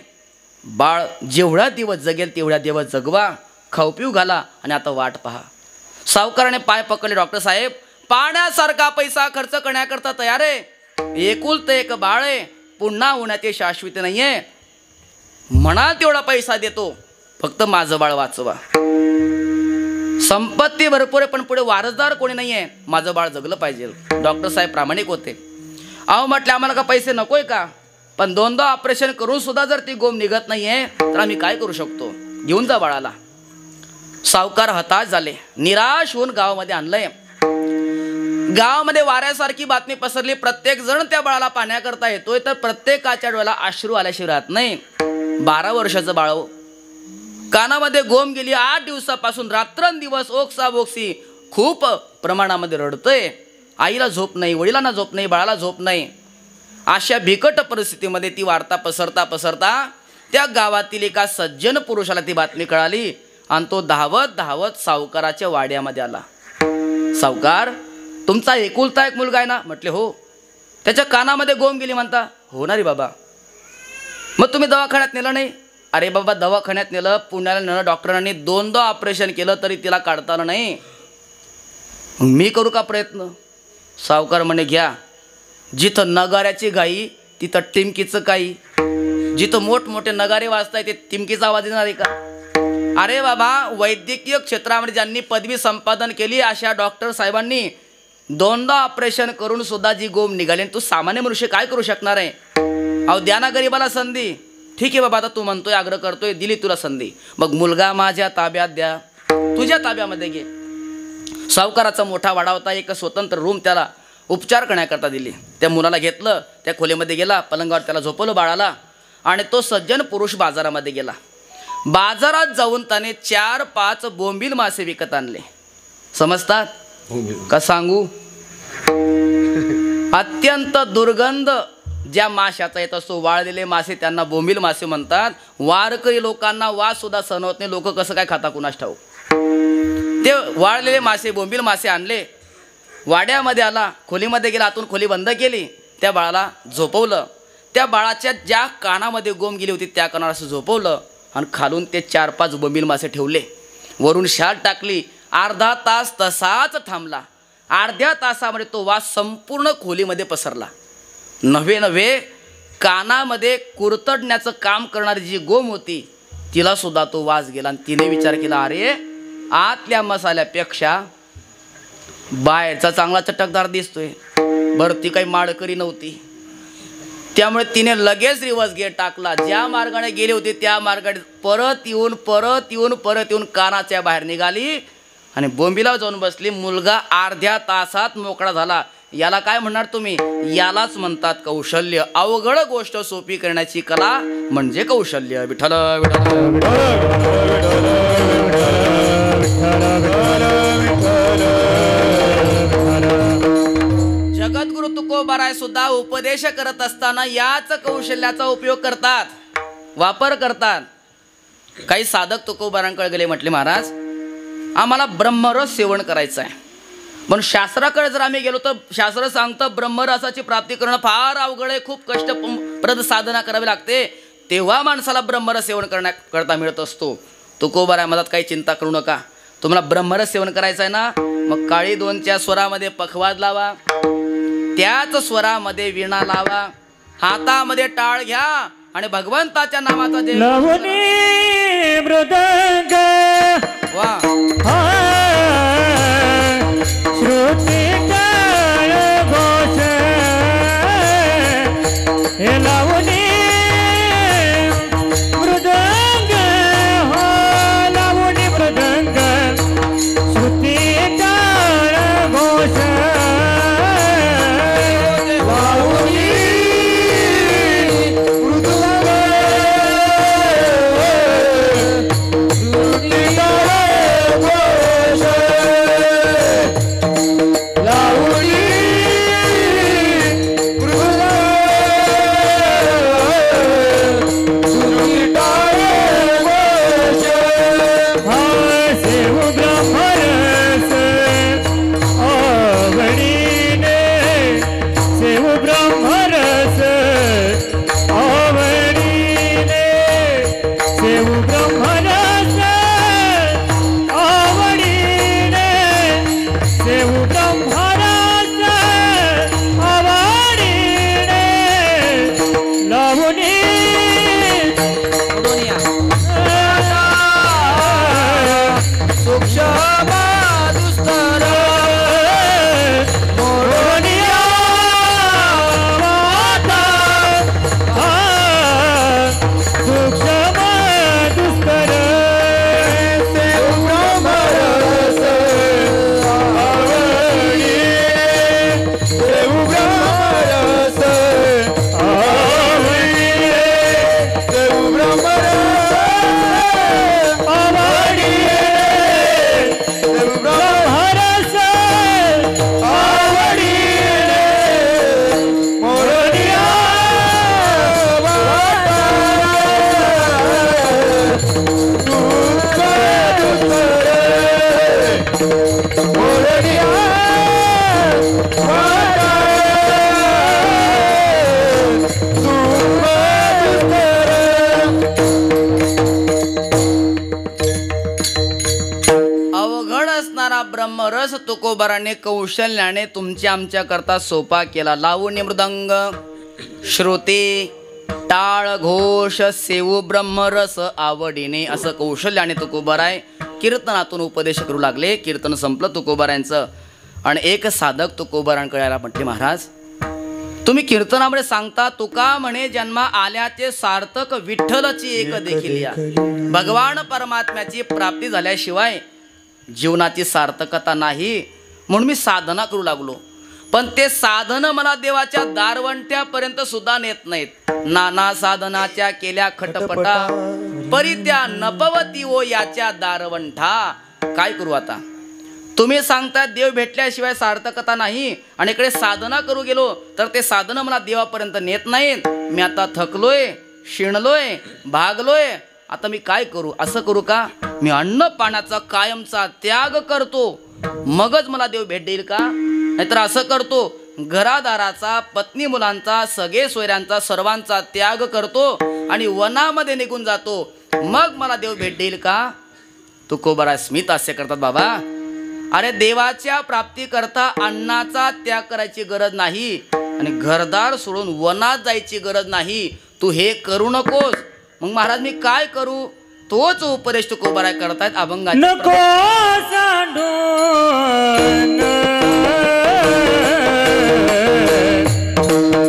बाळ जेवढा दिवस जगेल तेवढ्या दिवस जगवा, खाऊ पिऊ घाला आणि आता वाट पहा. सावकाराने पाय पकडले. डॉक्टर साहेब, पाण्यासारखा पैसा खर्च करण्याकरता तयार आहे. एकुलतं एक बाळ आहे, पुन्हा होण्याचे शाश्वती नाही आहे. म्हणाल तेवढा पैसा देतो, फक्त माझं बाळ वाचवा. संपत्ती भरपूर आहे पण पुढे वारसदार कोणी नाही आहे, माझं बाळ जगलं पाहिजे. डॉक्टर साहेब प्रामाणिक होते. अहो म्हटले आम्हाला का पैसे नकोय का, पण 2दा ऑपरेशन करून सुद्धा जर ती गोम निघत नाही आहे तर आम्ही काय करू शकतो, घेऊन जा बाळाला. सावकार हताश झाले. निराश होऊन गावामध्ये आणलंय. गावामध्ये वाऱ्यासारखी बातमी पसरली. प्रत्येक जण त्या बाळाला पाहण्याकरता येतोय, तर प्रत्येकाच्या डोळ्याला अश्रू आल्याशिवाय राहत नाही. 12 वर्षाचं बाळ, कानामध्ये गोम गेली. 8 दिवसापासून रात्रंदिवस ओक्साबोक्सी खूप प्रमाणामध्ये रडतंय. आईला झोप नाही, वडिलांना झोप नाही, बाळाला झोप नाही. अशा बिकट परिस्थितीमध्ये ती वार्ता पसरता त्या गावातील एका सज्जन पुरुषाला ती बातमी कळाली आणि तो धावत सावकाराच्या वाड्यामध्ये आला. सावकार, तुमचा एकुलता एक मुलगा आहे ना. म्हटले हो. त्याच्या कानामध्ये गोम गेली म्हणता. हो ना रे बाबा. मग तुम्ही दवाखान्यात नेलं नाही. अरे बाबा, दवाखान्यात नेलं, पुण्याला नेलं, डॉक्टरांनी 2दा ऑपरेशन केलं तरी तिला काढता आलं नाही. मी करू का प्रयत्न. सावकार म्हणे घ्या. जिथं नगाऱ्याची गाई तिथं टिमकीचं काही. जिथं मोठमोठे नगारे वाजताय ते टिमकीचा आवाज येणार आहे का. अरे बाबा, वैद्यकीय क्षेत्रामध्ये ज्यांनी पदवी संपादन केली अशा डॉक्टर साहेबांनी 2दा ऑपरेशन करून सुद्धा जी गोम निघाली, तू सामान्य मनुष्य काय करू शकणार आहे. अहो द्या ना गरीबाला संधी. ठीक आहे बाबा, आता तू म्हणतोय, आग्रह करतोय, दिली तुला संधी. मग मुलगा माझ्या ताब्यात द्या, तुझ्या ताब्यामध्ये घे. सावकाराचा मोठा वाडा होता. एक स्वतंत्र रूम त्याला उपचार करण्याकरता दिली. त्या मुलाला घेतलं, त्या खोलीमध्ये गेला, पलंगावर त्याला झोपवलं बाळाला आणि तो सज्जन पुरुष बाजारामध्ये गेला. बाजारात जाऊन त्याने 4-5 बोंबील मासे विकत आणले. समजतात का सांगू. अत्यंत दुर्गंध ज्या माशाचा येत असतो, वाळलेले मासे, त्यांना बोंबील मासे म्हणतात. वारकरी लोकांना वास सुद्धा सहन होत नाही. लोक कसं काय खाता कुणास ठाऊक. ते वाळलेले मासे, बोंबील मासे आणले. वाड्यामध्ये आला, खोलीमध्ये गेला, आतून खोली बंद केली. त्या बाळाला झोपवलं. त्या बाळाच्या ज्या कानामध्ये गोम गेली होती त्या कानावर असं झोपवलं आणि खालून ते 4-5 बोंबील मासे ठेवले. वरून शाल टाकली. अर्धा तास तसाच थांबला. अर्ध्या तासामध्ये तो वास संपूर्ण खोलीमध्ये पसरला. नव्हे कानामध्ये कुरतडण्याचं काम करणारी जी गोम होती तिला सुद्धा तो वास गेला. आणि तिने विचार केला, अरे आतल्या मसाल्यापेक्षा बाहेरचा चांगला चटकदार दिसतोय. बरं, ती काही माळकरी नव्हती. त्यामुळे तिने लगेच रिवर्स गेअर टाकला. ज्या मार्गाने गेली होती त्या मार्गाने परत येऊन कानाच्या बाहेर निघाली आणि बोंबीला जाऊन बसली. मुलगा अर्ध्या तासात मोकळा झाला. याला काय म्हणणार तुम्ही. यालाच म्हणतात कौशल्य. अवघड गोष्ट सोपी करण्याची कला म्हणजे कौशल्य. विठ्ठल विठ्ठल. तुकोबाराय सुद्धा उपदेश करत असताना याच कौशल्याचा उपयोग करतात, वापर करतात. काही साधक तुकोबारांकडे गेले, म्हटले महाराज आम्हाला ब्रह्मरस सेवन करायचं आहे, पण शास्त्राकडे जर आम्ही गेलो तर शास्त्र सांगतं ब्रह्मरसाची प्राप्ती करणं फार अवघड आहे, खूप कष्टप्रद साधना करावी लागते, तेव्हा माणसाला ब्रह्मरस सेवन करता मिळत असतो. तुकोबाराय म्हणतात काही चिंता करू नका, तुम्हाला ब्रह्मरस सेवन करायचं आहे ना, मग काळी दोनच्या स्वरामध्ये पखवाज लावा, त्याच स्वरामध्ये वीणा लावा, हातामध्ये टाळ घ्या आणि भगवंताच्या नामाचा जय लवणी मृदंग वा श्रुती काळ घोष हे लवणी मृदंग हो लवणी मृदंग श्रुती काळ घोष ब्रह्मरस तुकोबाराने कौशल्याने तुमच्या आमच्या करता सोपा केला. लावणी मृदंग श्रुती टाळ घोष सेवू ब्रह्मरस आवडीने असं कौशल्याने तुकोबाराय कीर्तनातून उपदेश करू लागले. कीर्तन संपलं तुकोबारायांचं आणि एक साधक तुकोबारांकडे आला, म्हटले महाराज तुम्ही कीर्तनामध्ये सांगता तुका म्हणे जन्मा आल्याचे सार्थक विठ्ठलची एक देखील या. भगवान परमात्म्याची प्राप्ती झाल्याशिवाय जीवनाची सार्थकता नाही, म्हणून मी साधना करू लागलो. पण ते साधन मला देवाच्या दारवंट्यापर्यंत सुद्धा नेत नाहीत. नाना साधनाच्या केल्या खटपटा परी त्या नपवती ओ याच्या दारवंठा. काय करू आता? तुम्ही सांगता देव भेटल्याशिवाय सार्थकता नाही आणि इकडे साधना करू गेलो तर ते साधन मला देवापर्यंत नेत नाहीत. मी आता थकलोय, शिणलोय, भागलोय, आता मी काय करू? असं करू का मी अन्न पाण्याचा कायमचा त्याग करतो, मगच मला देव भेट देईल का? नाहीतर असं करतो घरादाराचा, पत्नी मुलांचा, सगळे सोयऱ्यांचा, सर्वांचा त्याग करतो आणि वनामध्ये निघून जातो, मग मला देव भेट देईल का? तुकोबाराय स्मित हास्य करतात. बाबा अरे देवाच्या प्राप्ती करता अन्नाचा त्याग करायची गरज नाही आणि घरदार सोडून वनात जायची गरज नाही. तू हे करू नकोस. मग महाराज मी काय करू? तोच उपदेश तुकोबाराय करतायत अभंगाचे. नको सांडू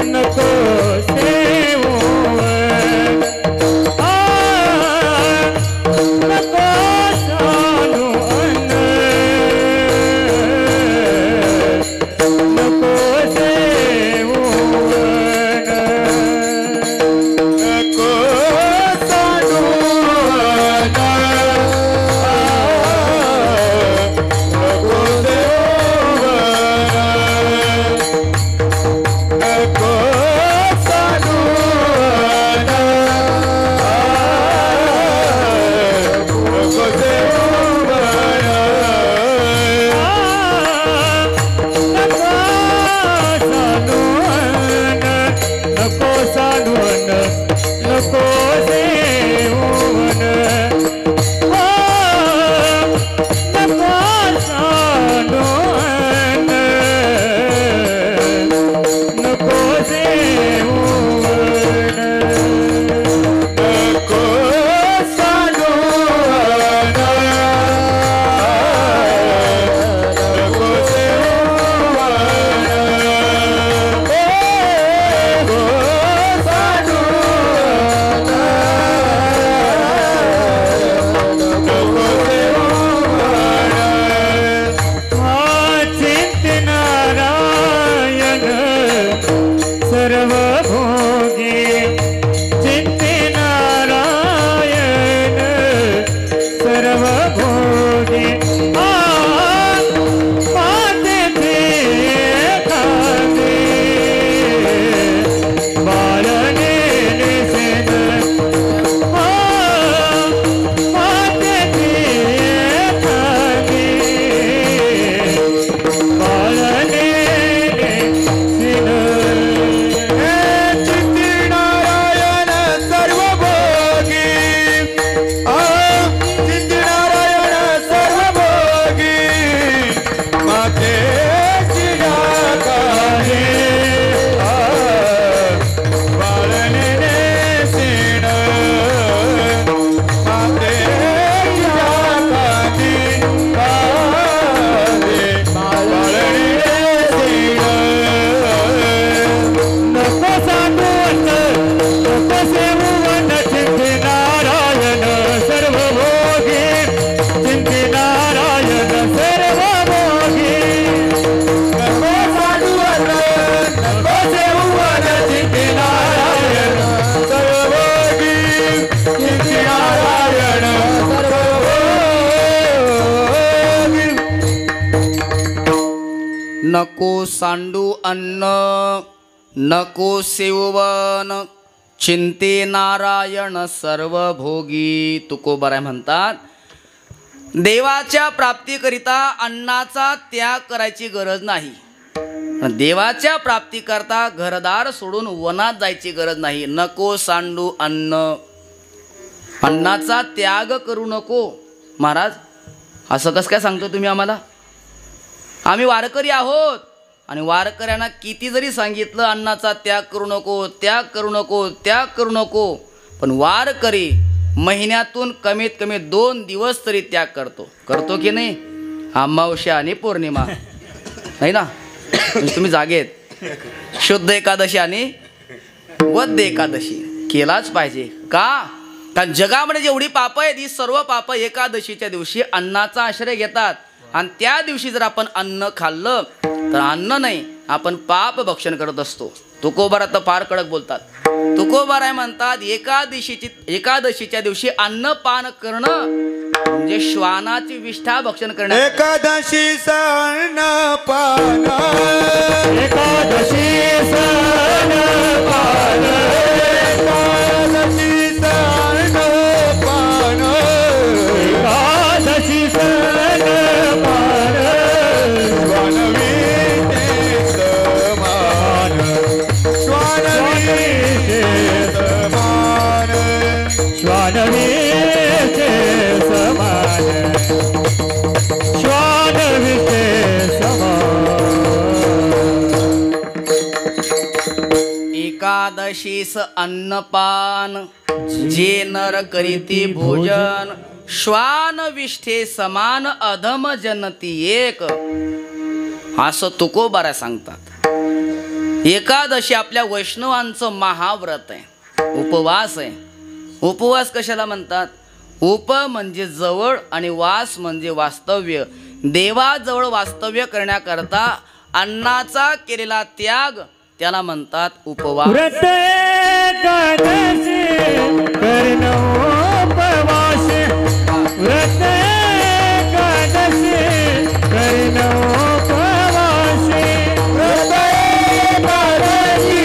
नको सेवू नको सांडू नको सेवू नको सांडू नको सांडू अन्न नको सेवन चिंते नारायण सर्व भोगी. तुकोबाराय म्हणतात देवाच्या प्राप्तीकरिता अन्नाचा त्याग करायची गरज नाही. देवाच्या प्राप्तीकरता घरदार सोडून वनात जायची गरज नाही. नको सांडू अन्न, अन्नाचा त्याग करू नको. महाराज असं कसं काय सांगतो तुम्ही आम्हाला? आम्ही वारकरी आहोत आणि वारकऱ्यांना किती जरी सांगितलं अन्नाचा त्याग करू नको, त्याग करू नको, त्याग करू नको, पण वारकरी महिन्यातून कमीत कमी 2 दिवस तरी त्याग करतो की नाही? अमावस्या आणि पौर्णिमा नाही ना? म्हणजे तुम्ही जागेत शुद्ध एकादशी आणि वद्य एकादशी केलाच पाहिजे. का? कारण जगामध्ये जेवढी पापं आहेत ही सर्व पापं एकादशीच्या दिवशी अन्नाचा आश्रय घेतात. आणि त्या दिवशी जर आपण अन्न खाल्लं तर अन्न नाही, आपण पाप भक्षण करत असतो. तुकोबाराय तर फार कडक बोलतात. तुकोबाराय म्हणतात एकादशीच्या दिवशी अन्नपान करणं म्हणजे श्वानाची विष्ठा भक्षण करणं. एकादशी अन्नपान, एकादशी अन्नपान, एकादशी अन्नपान, एकादशी अन्नपान, श्वानवीचे समान, श्वानवीचे समान. एकादशीस अन्नपान जे नर करीती भोजन श्वान विष्ठे समान अधम जनती एक. असं तुकोबाराय सांगतात. एकादशी आपल्या वैष्णवांचं महाव्रत आहे, उपवास आहे. उपवास कशाला म्हणतात? उप म्हणजे जवळ आणि वास म्हणजे वास्तव्य. देवाजवळ वास्तव्य करण्याकरता अन्नाचा केलेला त्याग त्याला म्हणतात उपवास. व्रत एकादशी करणं उपवास, व्रत एकादशी करणं उपवास, व्रत एकादशी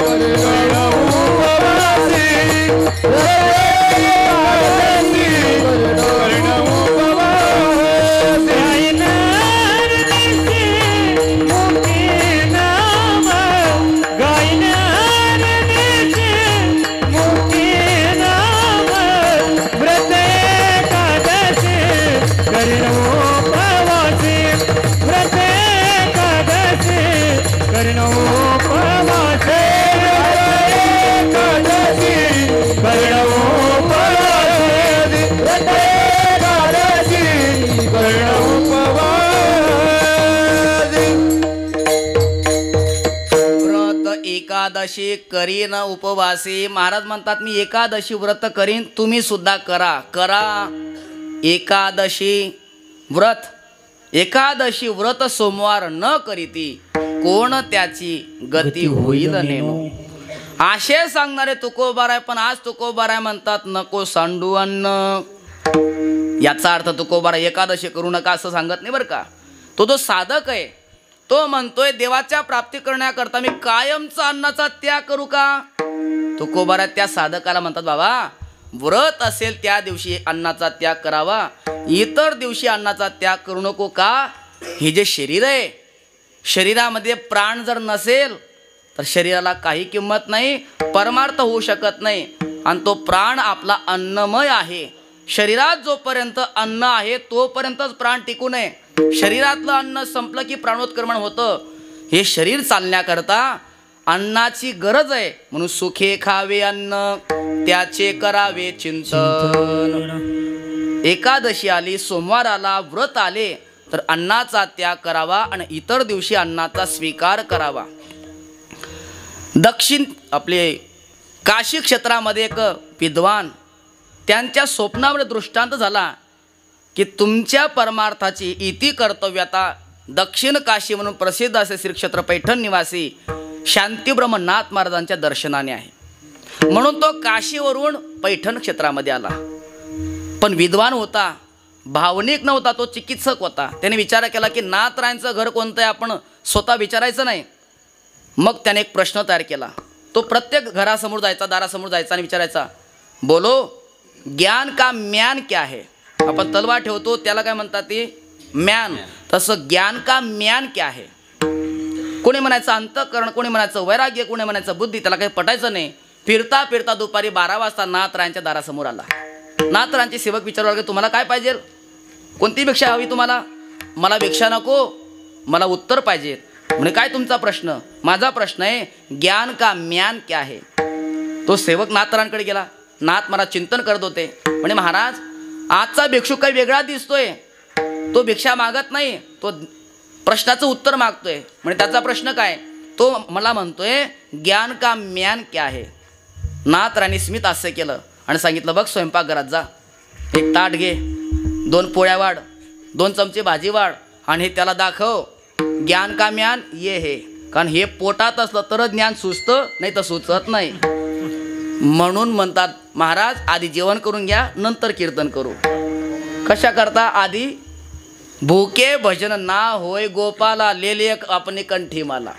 करणं उपवास, एकादशी करीन उपवासी. महाराज म्हणतात मी एकादशी व्रत करीन, तुम्ही सुद्धा करा एकादशी व्रत. एकादशी व्रत सोमवार न करीती कोण त्याची गती होईल नेनो. असे सांगणारे तुकोबाराय. पण आज तुकोबाराय म्हणतात नको सांडू अन्न. याचा अर्थ तुकोबाराय एकादशी करू नका असं सांगत नाही बरं का. तो साधक आहे तो म्हणतोय देवाच्या प्राप्ती करण्याकरता मी कायमचा अन्नाचा त्याग करू का? तुकोबाराय त्या साधकाला म्हणतात बाबा व्रत असेल त्या दिवशी अन्नाचा त्याग करावा, इतर दिवशी अन्नाचा त्याग करू नको. का? हे जे शरीर आहे, शरीरामध्ये प्राण जर नसेल तर शरीराला काही किंमत नाही, परमार्थ होऊ शकत नाही. आणि तो प्राण आपला अन्नमय आहे. शरीरात जोपर्यंत अन्न आहे तोपर्यंतच प्राण टिकू नये. शरीरातलं अन्न संपलं की प्राणोत्क्रमण होतं. हे शरीर चालण्याकरता अन्नाची गरज आहे. म्हणून सुखे खावे अन्न त्याचे करावे चिंतन. एकादशी आली, सोमवार आला, व्रत आले तर अन्नाचा त्याग करावा आणि इतर दिवशी अन्नाचा स्वीकार करावा. दक्षिण आपले काशी क्षेत्रामध्ये एक विद्वान त्यांच्या स्वप्नावर दृष्टांत झाला की तुमच्या परमार्थाची इति कर्तव्यता दक्षिण काशी म्हणून प्रसिद्ध असे श्री क्षेत्र पैठण निवासी शांतीब्रह्मनाथ महाराजांच्या दर्शनाने आहे. म्हणून तो काशीवरून पैठण क्षेत्रामध्ये आला. पण विद्वान होता, भावनिक नव्हता, तो चिकित्सक होता. त्याने विचार केला की नाथरायांचं घर कोणतं आहे आपण स्वतः विचारायचं नाही. मग त्याने एक प्रश्न तयार केला. तो प्रत्येक घरासमोर जायचा, दारासमोर जायचा आणि विचारायचा, बोलो ज्ञान का म्यान क्या है. आपण तलवार ठेवतो त्याला काय म्हणतात ते म्यान. तसं ज्ञान का म्यान क्या है. कोणी म्हणायचं अंतःकरण, कोणी म्हणायचं वैराग्य, कोणी म्हणायचं बुद्धी. त्याला काही पटायचं नाही. फिरता फिरता दुपारी 12 वाजता नाथरायांच्या दारासमोर आला. नाथरायांचे सेवक विचारू लागले, तुम्हाला काय पाहिजे, कोणती भिक्षा हवी तुम्हाला. मला भिक्षा नको, मला उत्तर पाहिजे. म्हणे काय तुमचा प्रश्न. माझा प्रश्न आहे ज्ञान का म्यान क्या है. तो सेवक नाथरायांकडे गेला. नाथ महाराज चिंतन करत होते. म्हणे महाराज आजचा भिक्षुक काही वेगळा दिसतोय. तो भिक्षा मागत नाही, तो प्रश्नाचं उत्तर मागतोय. म्हणजे त्याचा प्रश्न काय. तो मला म्हणतोय ज्ञान का म्यान क्या है. नाथरायांनी स्मित हास्य केलं आणि सांगितलं, बघ स्वयंपाकघरात जा, एक ताट घे, 2 पोळ्या वाढ, 2 चमचे भाजी वाढ आणि हे त्याला दाखव. ज्ञान का म्यान ये हे. कारण हे पोटात असलं तर ज्ञान सुचतं, नाही तर सुचत नाही. म्हणून म्हणतात महाराज आधी जेवण करून घ्या, नंतर कीर्तन करू. कशा करता. आधी भूके भजन ना होय गोपाला, लेले अपने कंठी माला.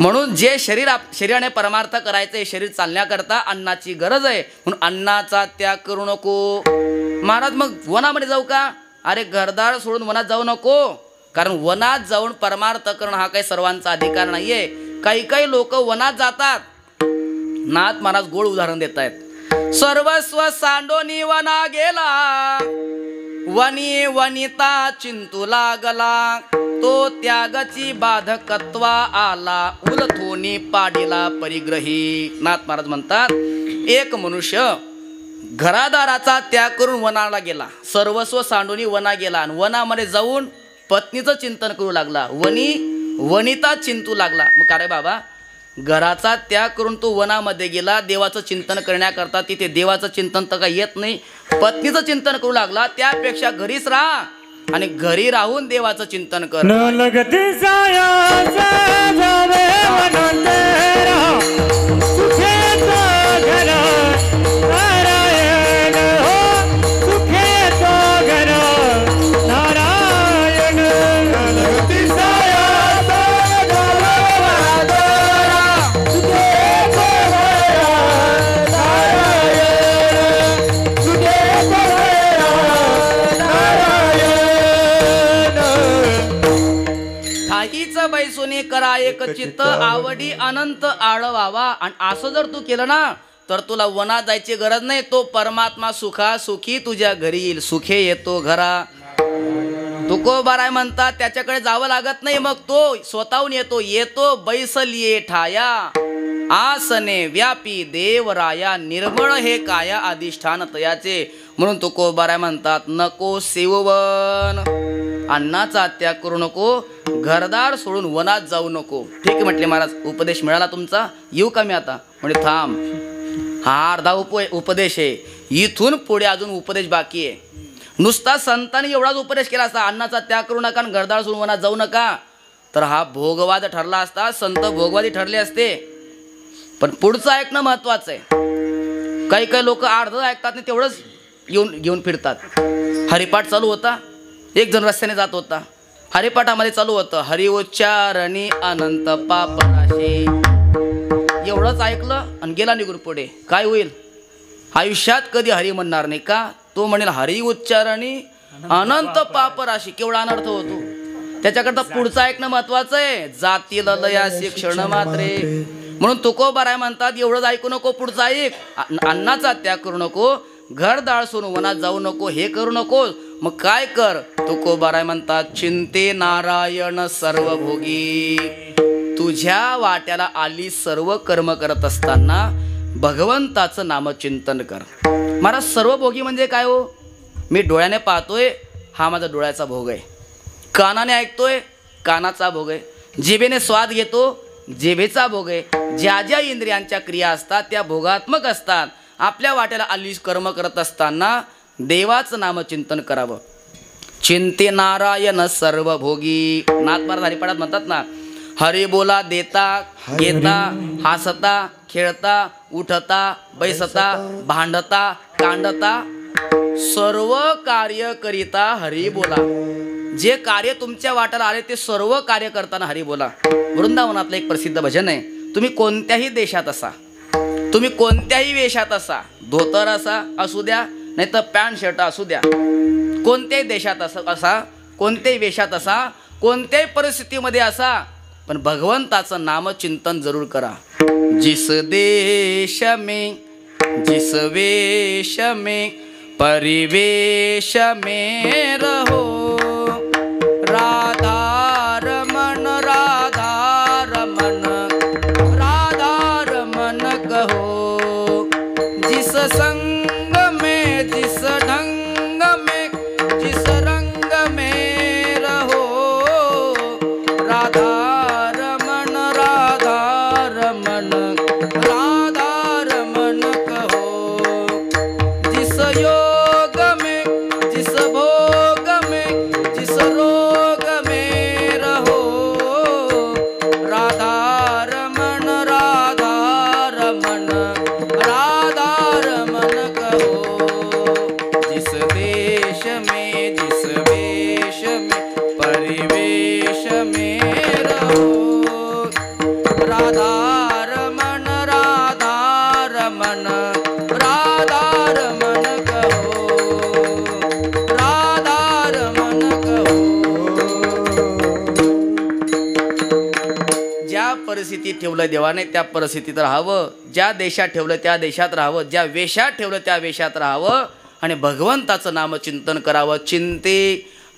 म्हणून जे शरीराने परमार्थ करायचं, शरीर चालण्याकरता अन्नाची गरज आहे. म्हणून अन्नाचा त्याग करू नको. महाराज मग वनामध्ये जाऊ का. अरे घरदार सोडून वनात जाऊ नको. कारण वनात जाऊन परमार्थ करणं हा काही सर्वांचा अधिकार नाहीये. काही काही लोक वनात जातात. नाथ महाराज गोड उदाहरण देत आहेत. सर्वस्व सांडोनी वना गेला, वनी वनिता चिंतू लागला, तो त्यागाची बाधकत्वा आला, उलथोनी पाडीला परिग्रही. नाथ महाराज म्हणतात एक मनुष्य घरादाराचा त्याग करून वनाला गेला, सर्वस्व सांडूनी वना गेला आणि वनामध्ये जाऊन पत्नीचं चिंतन करू लागला, वनिता चिंतू लागला. मग अरे बाबा घराचा त्याग करून तो वनामध्ये गेला देवाचं चिंतन करण्याकरता. तिथे देवाचं चिंतन तर काही येत नाही. पत्नीचं चिंतन करू लागला. त्यापेक्षा घरीच राहा आणि घरी राहून देवाचं चिंतन कर. न लगती सायाचा जावे वनांतरा, सुखे तो घर नारायण हो, सुखे तो घर नारायण. न लगती सायाचा जावे वनांतरा, सुखे तो घर नारायण, सुखे तो घर नारायण. ठाईच बैसोनी करा एक चित्त, आवडी अनंत आळवावा. आणि असं जर तू केलं ना तर तुला वनात जायची गरज नाही. तो परमात्मा सुखी तुझ्या घरी येईल. सुखे येतो घरा. तुकोबाराय म्हणतात त्याच्याकडे जावं लागत नाही. मग तो स्वतःहून येतो बैसलिये ठाया, आसने व्यापी देवराया, निर्मळ हे काया अधिष्ठान तयाचे. म्हणून तुकोबाराय म्हणतात नको सेववन, अन्नाचा त्याग करू नको, घरदार सोडून वनात जाऊ नको. ठीक आहे म्हटले महाराज, उपदेश मिळाला तुमचा, येऊ का मी आता. म्हणजे थांब, हा अर्धा उपदेश आहे, इथून पुढे अजून उपदेश बाकी आहे. नुसता संतांनी एवढाच उपदेश केला असता, अन्नाचा त्याग करू नका आणि घरदार सोडून वनात जाऊ नका, तर हा भोगवाद ठरला असता, संत भोगवादी ठरले असते. पण पुढचं ऐकणं महत्वाचं आहे. काही काही लोक अर्ध ऐकतात आणि तेवढंच घेऊन फिरतात. हरिपाठ चालू होता, एक जण रस्त्याने जात होता, हरिपाठामध्ये चालू होतं हरि उच्चारणी अनंत पापनाशे. एवढंच ऐकलं आणि गेला निघून पुढे. काय होईल. आयुष्यात कधी हरी म्हणणार नाही का. तो म्हणेल हरी उच्चारणी अनंत पापराशी. केवढा अनर्थ होतो. त्याच्याकरता पुढचं ऐकणं महत्वाचं आहे. जातील लयासी क्षण मात्रे. म्हणून तुकोबाराय म्हणतात एवढंच ऐकू नको, पुढचं ऐक. अन्नाचा त्याग करू नको, घरदार सोडून वनात जाऊ नको, हे करू नको. मग काय कर. तुकोबाराय म्हणतात चिंते नारायण सर्वभोगी. तुझ्या वाट्याला आली सर्व कर्म करत असताना भगवंताचं नामचिंतन कर. महाराज सर्वभोगी म्हणजे काय हो. मी डोळ्याने पाहतोय, हा माझा डोळ्याचा भोग आहे. कानाने ऐकतोय, कानाचा भोग आहे. जिभेने स्वाद घेतो, जिभेचा भोग आहे. ज्या ज्या इंद्रियांच्या क्रिया असतात त्या भोगात्मक असतात. आपल्या वाट्याला आली कर्म करत असताना देवाचं नामचिंतन करावं. चिंते नारायण सर्वभोगी. नाथ महाराज हरिपाठात म्हणतात ना, हरी बोला देता घेता, हसता खेळता, उठता बैसता, भांडता कांडता, सर्व कार्य करिता हरी बोला. जे कार्य तुमच्या वाट्याला आले ते सर्व कार्य करताना हरी बोला. वृंदावनातलं एक प्रसिद्ध भजन आहे. तुम्ही कोणत्याही देशात असा, तुम्ही कोणत्याही वेशात असा, धोतर असू द्या नाही तर पॅन्ट शर्ट असू द्या, कोणत्याही देशात असा, कोणत्याही वेशात असा, कोणत्याही परिस्थितीमध्ये असा, पण भगवंताचं नामचिंतन जरूर करा. जिस देश में जिस वेश में परिवेश में रहो, राधा रमन राधा रमन राधा रमन कहो. जिस संग में जिस ढंग में जिस रंग में रहो, राधा रमन राधा रमन राधा रमन कहो. जिस योग में जिस भोग में जिस रोग में रहो, राधा रमन राधा रमन राधा रमन कहो. जिस देश में जिस वेश में परिवेश में रहो, राधा रमन राधा रमन राधा रमन कहो, राधा रमन कहो. ज्या परिस्थितीत ठेवलं देवाने त्या परिस्थितीत राहावं, ज्या देशात ठेवलं त्या देशात राहावं, ज्या वेशात ठेवलं त्या वेशात राहावं आणि भगवंताचं नामचिंतन करावं. चिंते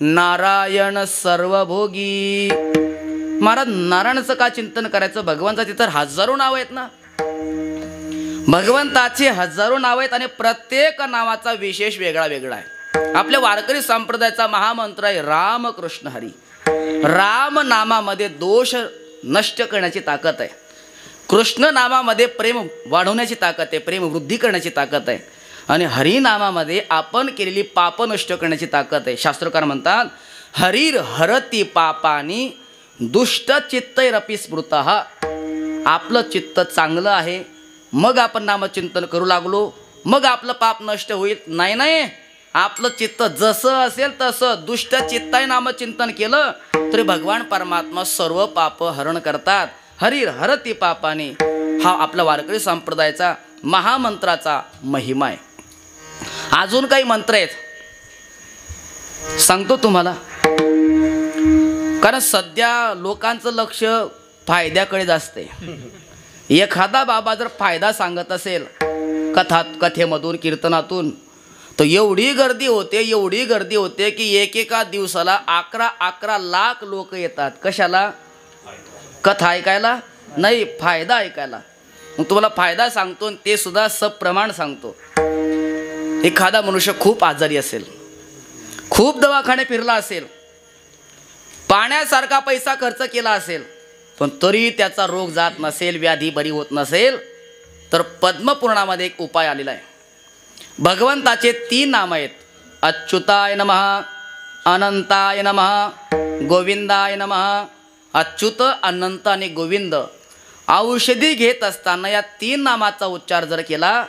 नारायण सर्वभोगी. महाराज नारायणाचं का चिंतन करायचं? भगवंताची तर हजारो नाव आहेत ना, भगवंताची हजारो नाव आहेत आणि प्रत्येक नावाचा विशेष वेगळा वेगळा आहे. आपल्या वारकरी संप्रदायाचा महामंत्र आहे राम कृष्ण हरी. राम नामामध्ये दोष नष्ट करण्याची ताकद आहे, कृष्ण नामामध्ये प्रेम वाढवण्याची ताकद आहे, प्रेम वृद्धी करण्याची ताकद आहे, आणि हरिनामामध्ये आपण केलेली पाप नष्ट करण्याची ताकद आहे. शास्त्रकार म्हणतात हरीर हरती पापानी दुष्ट चित्तैरपि स्मृतः. आपलं चित्त चांगलं आहे मग आपण नामचिंतन करू लागलो, मग आपलं पाप नष्ट होईल. नाही नाही, आपलं चित्त जसं असेल तसं दुष्ट चित्ताय नामचिंतन केलं तरी भगवान परमात्मा सर्व पाप हरण करतात. हरीर हरती पापानी हा आपला वारकरी संप्रदायाचा महामंत्राचा महिमा आहे. अजून काही मंत्र आहेत सांगतो तुम्हाला, कारण सध्या लोकांचं लक्ष फायद्याकडे जास्त आहे. एखादा बाबा जर फायदा सांगत असेल कथेमधून कीर्तनातून तर एवढी गर्दी होते, एवढी गर्दी होते की एकेका दिवसाला 11 लाख लोक येतात. कशाला? कथा ऐकायला नाही, फायदा ऐकायला. मग तुम्हाला फायदा सांगतो ते सुद्धा सप्रमाण सांगतो. एखादा मनुष्य खूप आजारी असेल, खूप दवाखाने फिरला असेल, पाण्यासारखा पैसा खर्च केला असेल, पण तरी त्याचा रोग जात नसेल, व्याधी बरी होत नसेल, तर पद्मपुराणामध्ये एक उपाय आलेला आहे. भगवंताचे 3 नाम आहेत. अच्युताय नमः, अनंताय नमः, गोविंदाय नमः. अच्युत, अनंत आणि गोविंद. औषधी घेत असताना या 3 नामाचा उच्चार जर केला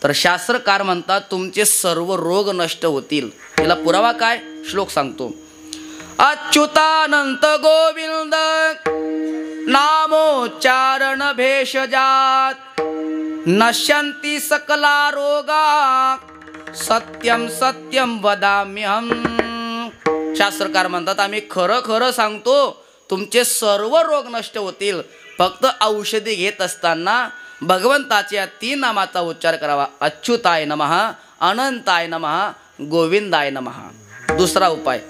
तर शास्त्रकार म्हणतात तुमचे सर्व रोग नष्ट होतील. याला पुरावा काय? श्लोक सांगतो. अच्युतानंत गोविंद नामोच्चारण भेषजात नश्यन्ति सकला रोगा सत्यम सत्यम वदाम्यहम. शास्त्रकार म्हणतात आम्ही खरं खरं सांगतो तुमचे सर्व रोग नष्ट होतील. फक्त औषधी घेत असताना भगवंताच्या 3 नामाचा उच्चार करावा. अच्युताय नमः, अनंताय नमः, गोविंदाय नमः. दुसरा उपाय,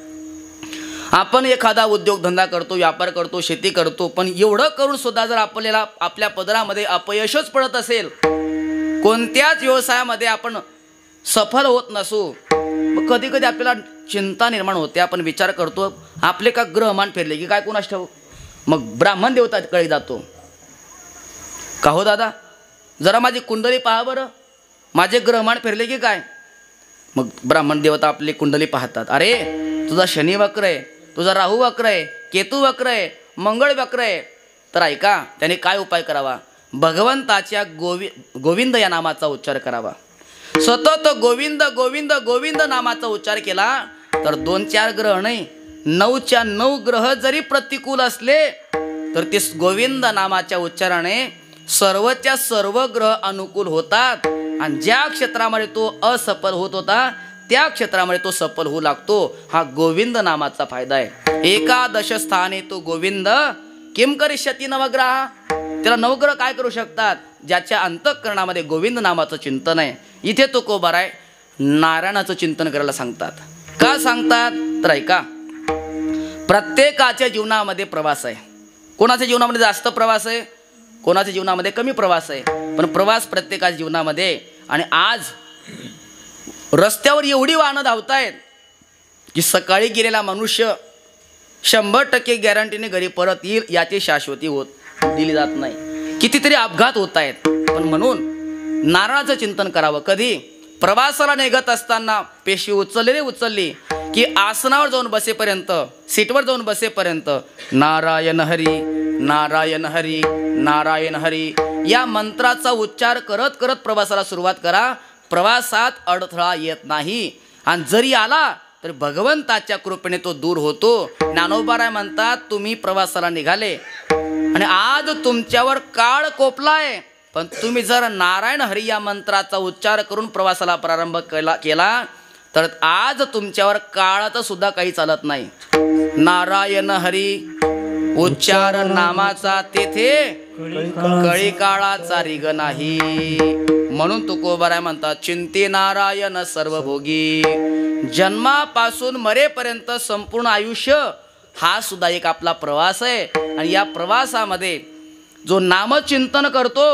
आपण एखादा उद्योगधंदा करतो, व्यापार करतो, शेती करतो, पण एवढं करून सुद्धा जर आपल्याला आपल्या पदरामध्ये अपयशच पडत असेल, कोणत्याच व्यवसायामध्ये आपण सफल होत नसू, मग कधी कधी आपल्याला चिंता निर्माण होते. आपण विचार करतो आपले का ग्रहमान फिरले की काय कोणास ठाऊक. मग ब्राह्मण देवताकडे जातो. का हो दादा जरा माझी कुंडली पहा बरं, माझे ग्रहमान फिरले की काय. मग ब्राह्मण देवता आपली कुंडली पाहतात. अरे तुझा शनी वक्र आहे, तुझा राहू वक्र आहे, केतू वक्र आहे, मंगळ वक्र आहे. तर ऐका त्याने काय उपाय करावा. भगवंताच्या गोविंद या नामाचा उच्चार करावा. सतत गोविंद गोविंद गोविंद नामाचा उच्चार केला तर 2-4 ग्रह नाही 9च्या 9 ग्रह जरी प्रतिकूल असले तर ते गोविंद नामाच्या उच्चाराने सर्वच्या सर्व ग्रह अनुकूल होतात आणि ज्या क्षेत्रामध्ये तो असफल होत होता त्या क्षेत्रामध्ये तो सफल होऊ लागतो. हा गोविंद नामाचा फायदा आहे. एकादश स्थाने तो गोविंद किम करिष्यती नवग्रह. त्याला नवग्रह काय करू शकतात? ज्याच्या अंतःकरणामध्ये गोविंद नामाचं चिंतन आहे. इथे तो कोबार आहे नारायणाचं चिंतन करायला सांगतात. का सांगतात तर ऐका, प्रत्येकाच्या जीवनामध्ये प्रवास आहे. कोणाच्या जीवनामध्ये जास्त प्रवास आहे, कोणाच्या जीवनामध्ये कमी प्रवास आहे, पण प्रवास प्रत्येकाच्या जीवनामध्ये. आणि आज रस्त्यावर एवढी वाहनं धावतायत की सकाळी गेलेला मनुष्य 100% गॅरंटीने घरी परत येईल याची शाश्वती दिली जात नाही. कितीतरी अपघात होत आहेत. पण म्हणून नारायणाचं चिंतन करावं. कधी प्रवासाला निघत असताना पेशवी उचलली की आसनावर जाऊन बसेपर्यंत, सीटवर जाऊन बसेपर्यंत नारायण हरी नारायण हरी नारायण हरी या मंत्राचा उच्चार करत करत प्रवासाला सुरुवात करा. प्रवासात अडथळा येत नाही आणि जरी आला तर भगवंताच्या कृपेने तो दूर होतो. ज्ञानोबा म्हणतात तुम्ही प्रवासाला निघाले आणि आज तुमच्यावर काळ कोपलाय, पण तुम्ही जर नारायण हरी या मंत्राचा उच्चार करून प्रवासाला प्रारंभ केला तर आज तुमच्यावर काळाचं सुद्धा काही चालत नाही. नारायण हरी उच्चार नामाचा तेथे कळी काळाचा रिग नाही. म्हणून तुकोबाराय म्हणतात चिंते नारायण सर्वभोगी. जन्मापासून मरेपर्यंत संपूर्ण आयुष्य हा सुद्धा एक आपला प्रवास आहे. आणि या प्रवासामध्ये जो नामचिंतन करतो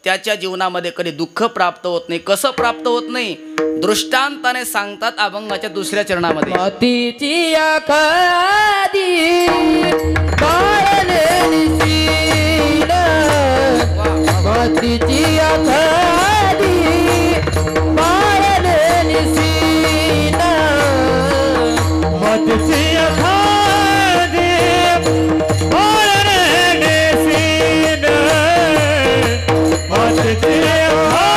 त्याच्या जीवनामध्ये कधी दुःख प्राप्त होत नाही. कसं प्राप्त होत नाही? दृष्टांताने सांगतात अभंगाच्या 2ऱ्या चरणामध्ये. मातीची आखादी बाळने निसीन, मातीची आखादी बाळने निसीन, मातीची आखादी बाळने निसीन, मातीची आखादी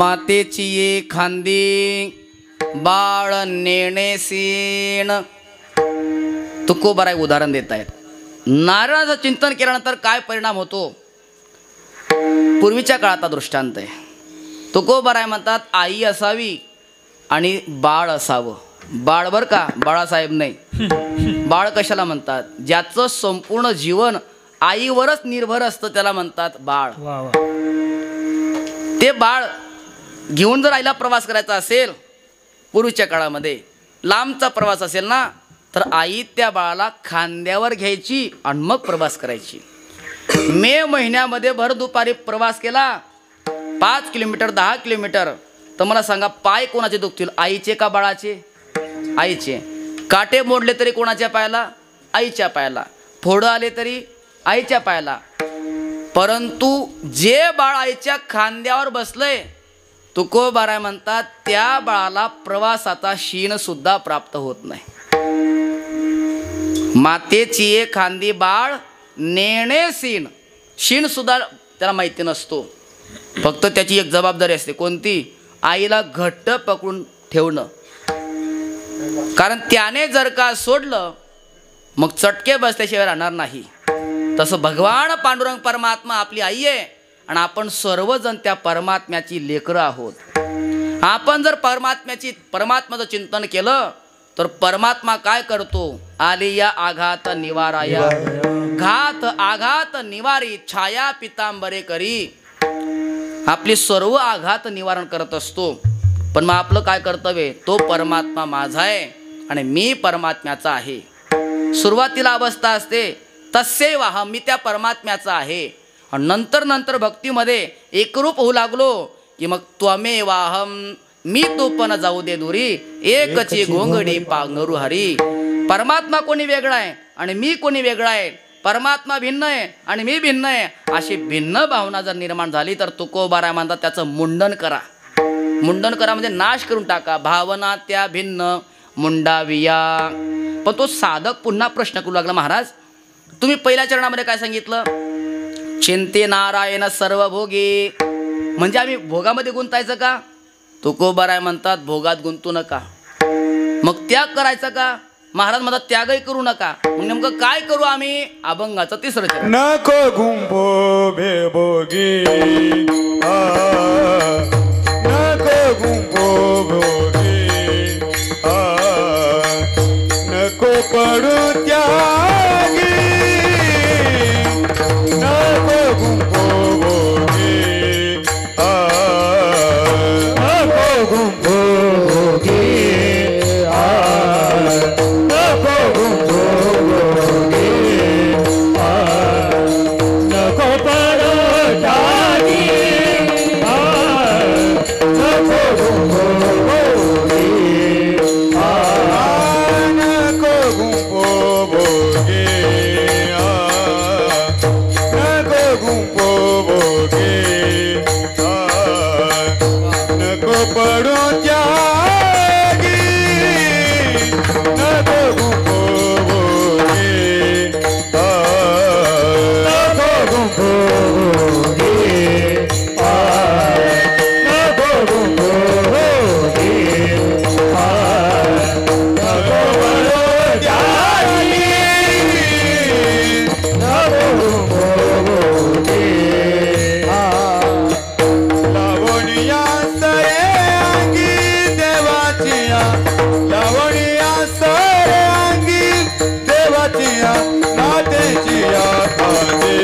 मातेची ये खांदी बाळ नेणेसीण. तुकोबाराय उदाहरण देत आहेत. नारळाचं चिंतन केल्यानंतर काय परिणाम होतो. पूर्वीच्या काळाचा दृष्टांत आहे. तुकोबाराय म्हणतात आई असावी आणि बाळ असावं. बाळ बरं का, बाळासाहेब नाही. बाळ कशाला म्हणतात, ज्याचं संपूर्ण जीवन आईवरच निर्भर असतं त्याला म्हणतात बाळ. ते बाळ घेऊन जर आईला प्रवास करायचा असेल, पूर्वीच्या काळामध्ये लांबचा प्रवास असेल ना, तर आई त्या बाळाला खांद्यावर घ्यायची आणि मग प्रवास करायची. मे महिन्यामध्ये भर दुपारी प्रवास केला 5 किलोमीटर 10 किलोमीटर, तर मला सांगा पाय कोणाचे दुखतील, आईचे का बाळाचे? आईचे. काटे मोडले तरी कोणाच्या पायाला? आईच्या पायाला. फोडं आले तरी आईच्या पायाला. परंतु जे बाळ आईच्या खांद्यावर बसलंय, तुकोबाराय म्हणतात त्या बाळाला प्रवासाचा शीण सुद्धा प्राप्त होत नाही. मातेची एक खांदी बाळ नेणेसीण. शीण सुद्धा त्याला माहिती नसतो. फक्त त्याची एक जबाबदारी असते. कोणती? आईला घट्ट पकडून ठेवणं. कारण त्याने जर का सोडलं मग चटके बसल्याशिवाय राहणार नाही. तसं भगवान पांडुरंग परमात्मा आपली आई आहे आणि आपण सर्वजण त्या परमात्म्याची लेकरं आहोत. आपण जर परमात्म्याचं चिंतन केलं तर परमात्मा काय करतो? आलिया आघात निवाराया घात आघात निवारी छाया पितांबरे करी. आपली सर्व आघात निवारण करत असतो. पण मग आपलं काय कर्तव्य? तो परमात्मा माझा आहे आणि मी परमात्म्याचा आहे. सुरुवातीला अवस्था असते तस्यैवाहम, मी त्या परमात्म्याचा आहे. आणि नंतर भक्तीमध्ये एकरूप होऊ लागलो की मग त्वमेवाहम, मी तो पण जाऊ दे दुरी, एकची घोंगडी पांघरू हरी. परमात्मा कोणी वेगळा आहे आणि मी कोणी वेगळा आहे, परमात्मा भिन्न आहे आणि मी भिन्न आहे, अशी भिन्न भावना जर निर्माण झाली तर तुकोबाराय म्हणतात त्याचं मुंडन करा. मुंडन करा म्हणजे नाश करून टाका. भावना त्या भिन्न मुंडाविया. पण तो साधक पुन्हा प्रश्न करू लागला, महाराज तुम्ही पहिल्या चरणामध्ये काय सांगितलं? चिंते नारायण सर्व भोगी. म्हणजे आम्ही भोगामध्ये गुंतायचं का? तुकोबाराय म्हणतात भोगात गुंतू नका. मग त्याग करायचा का? महाराज म्हणतात त्यागही करू नका. मग नेमकं काय करू आम्ही? अभंगाचं 3रं चरण. नको गुंपो बेभोगी, नको गुंपो भोगी, नको पडू त्यागी, नको गुंपो भोगी, नको गुंपो भोगी, नको गुंपो भोगी, नको पडू त्यागी, नको गुंपो भोगी, नको गुंपो भोगी, नको गुंपो भोगी, नको पडू त्यागी, नको गुंपो भोगी, नको गुंपो भोगी, नको गुंपो भोगी, नको पडू त्यागी, नको गुंपो भोगी. लावणीया सरे अंगी देवाचिया, लावणीया सरे अंगी देवाचिया, मातेचिया खांदे,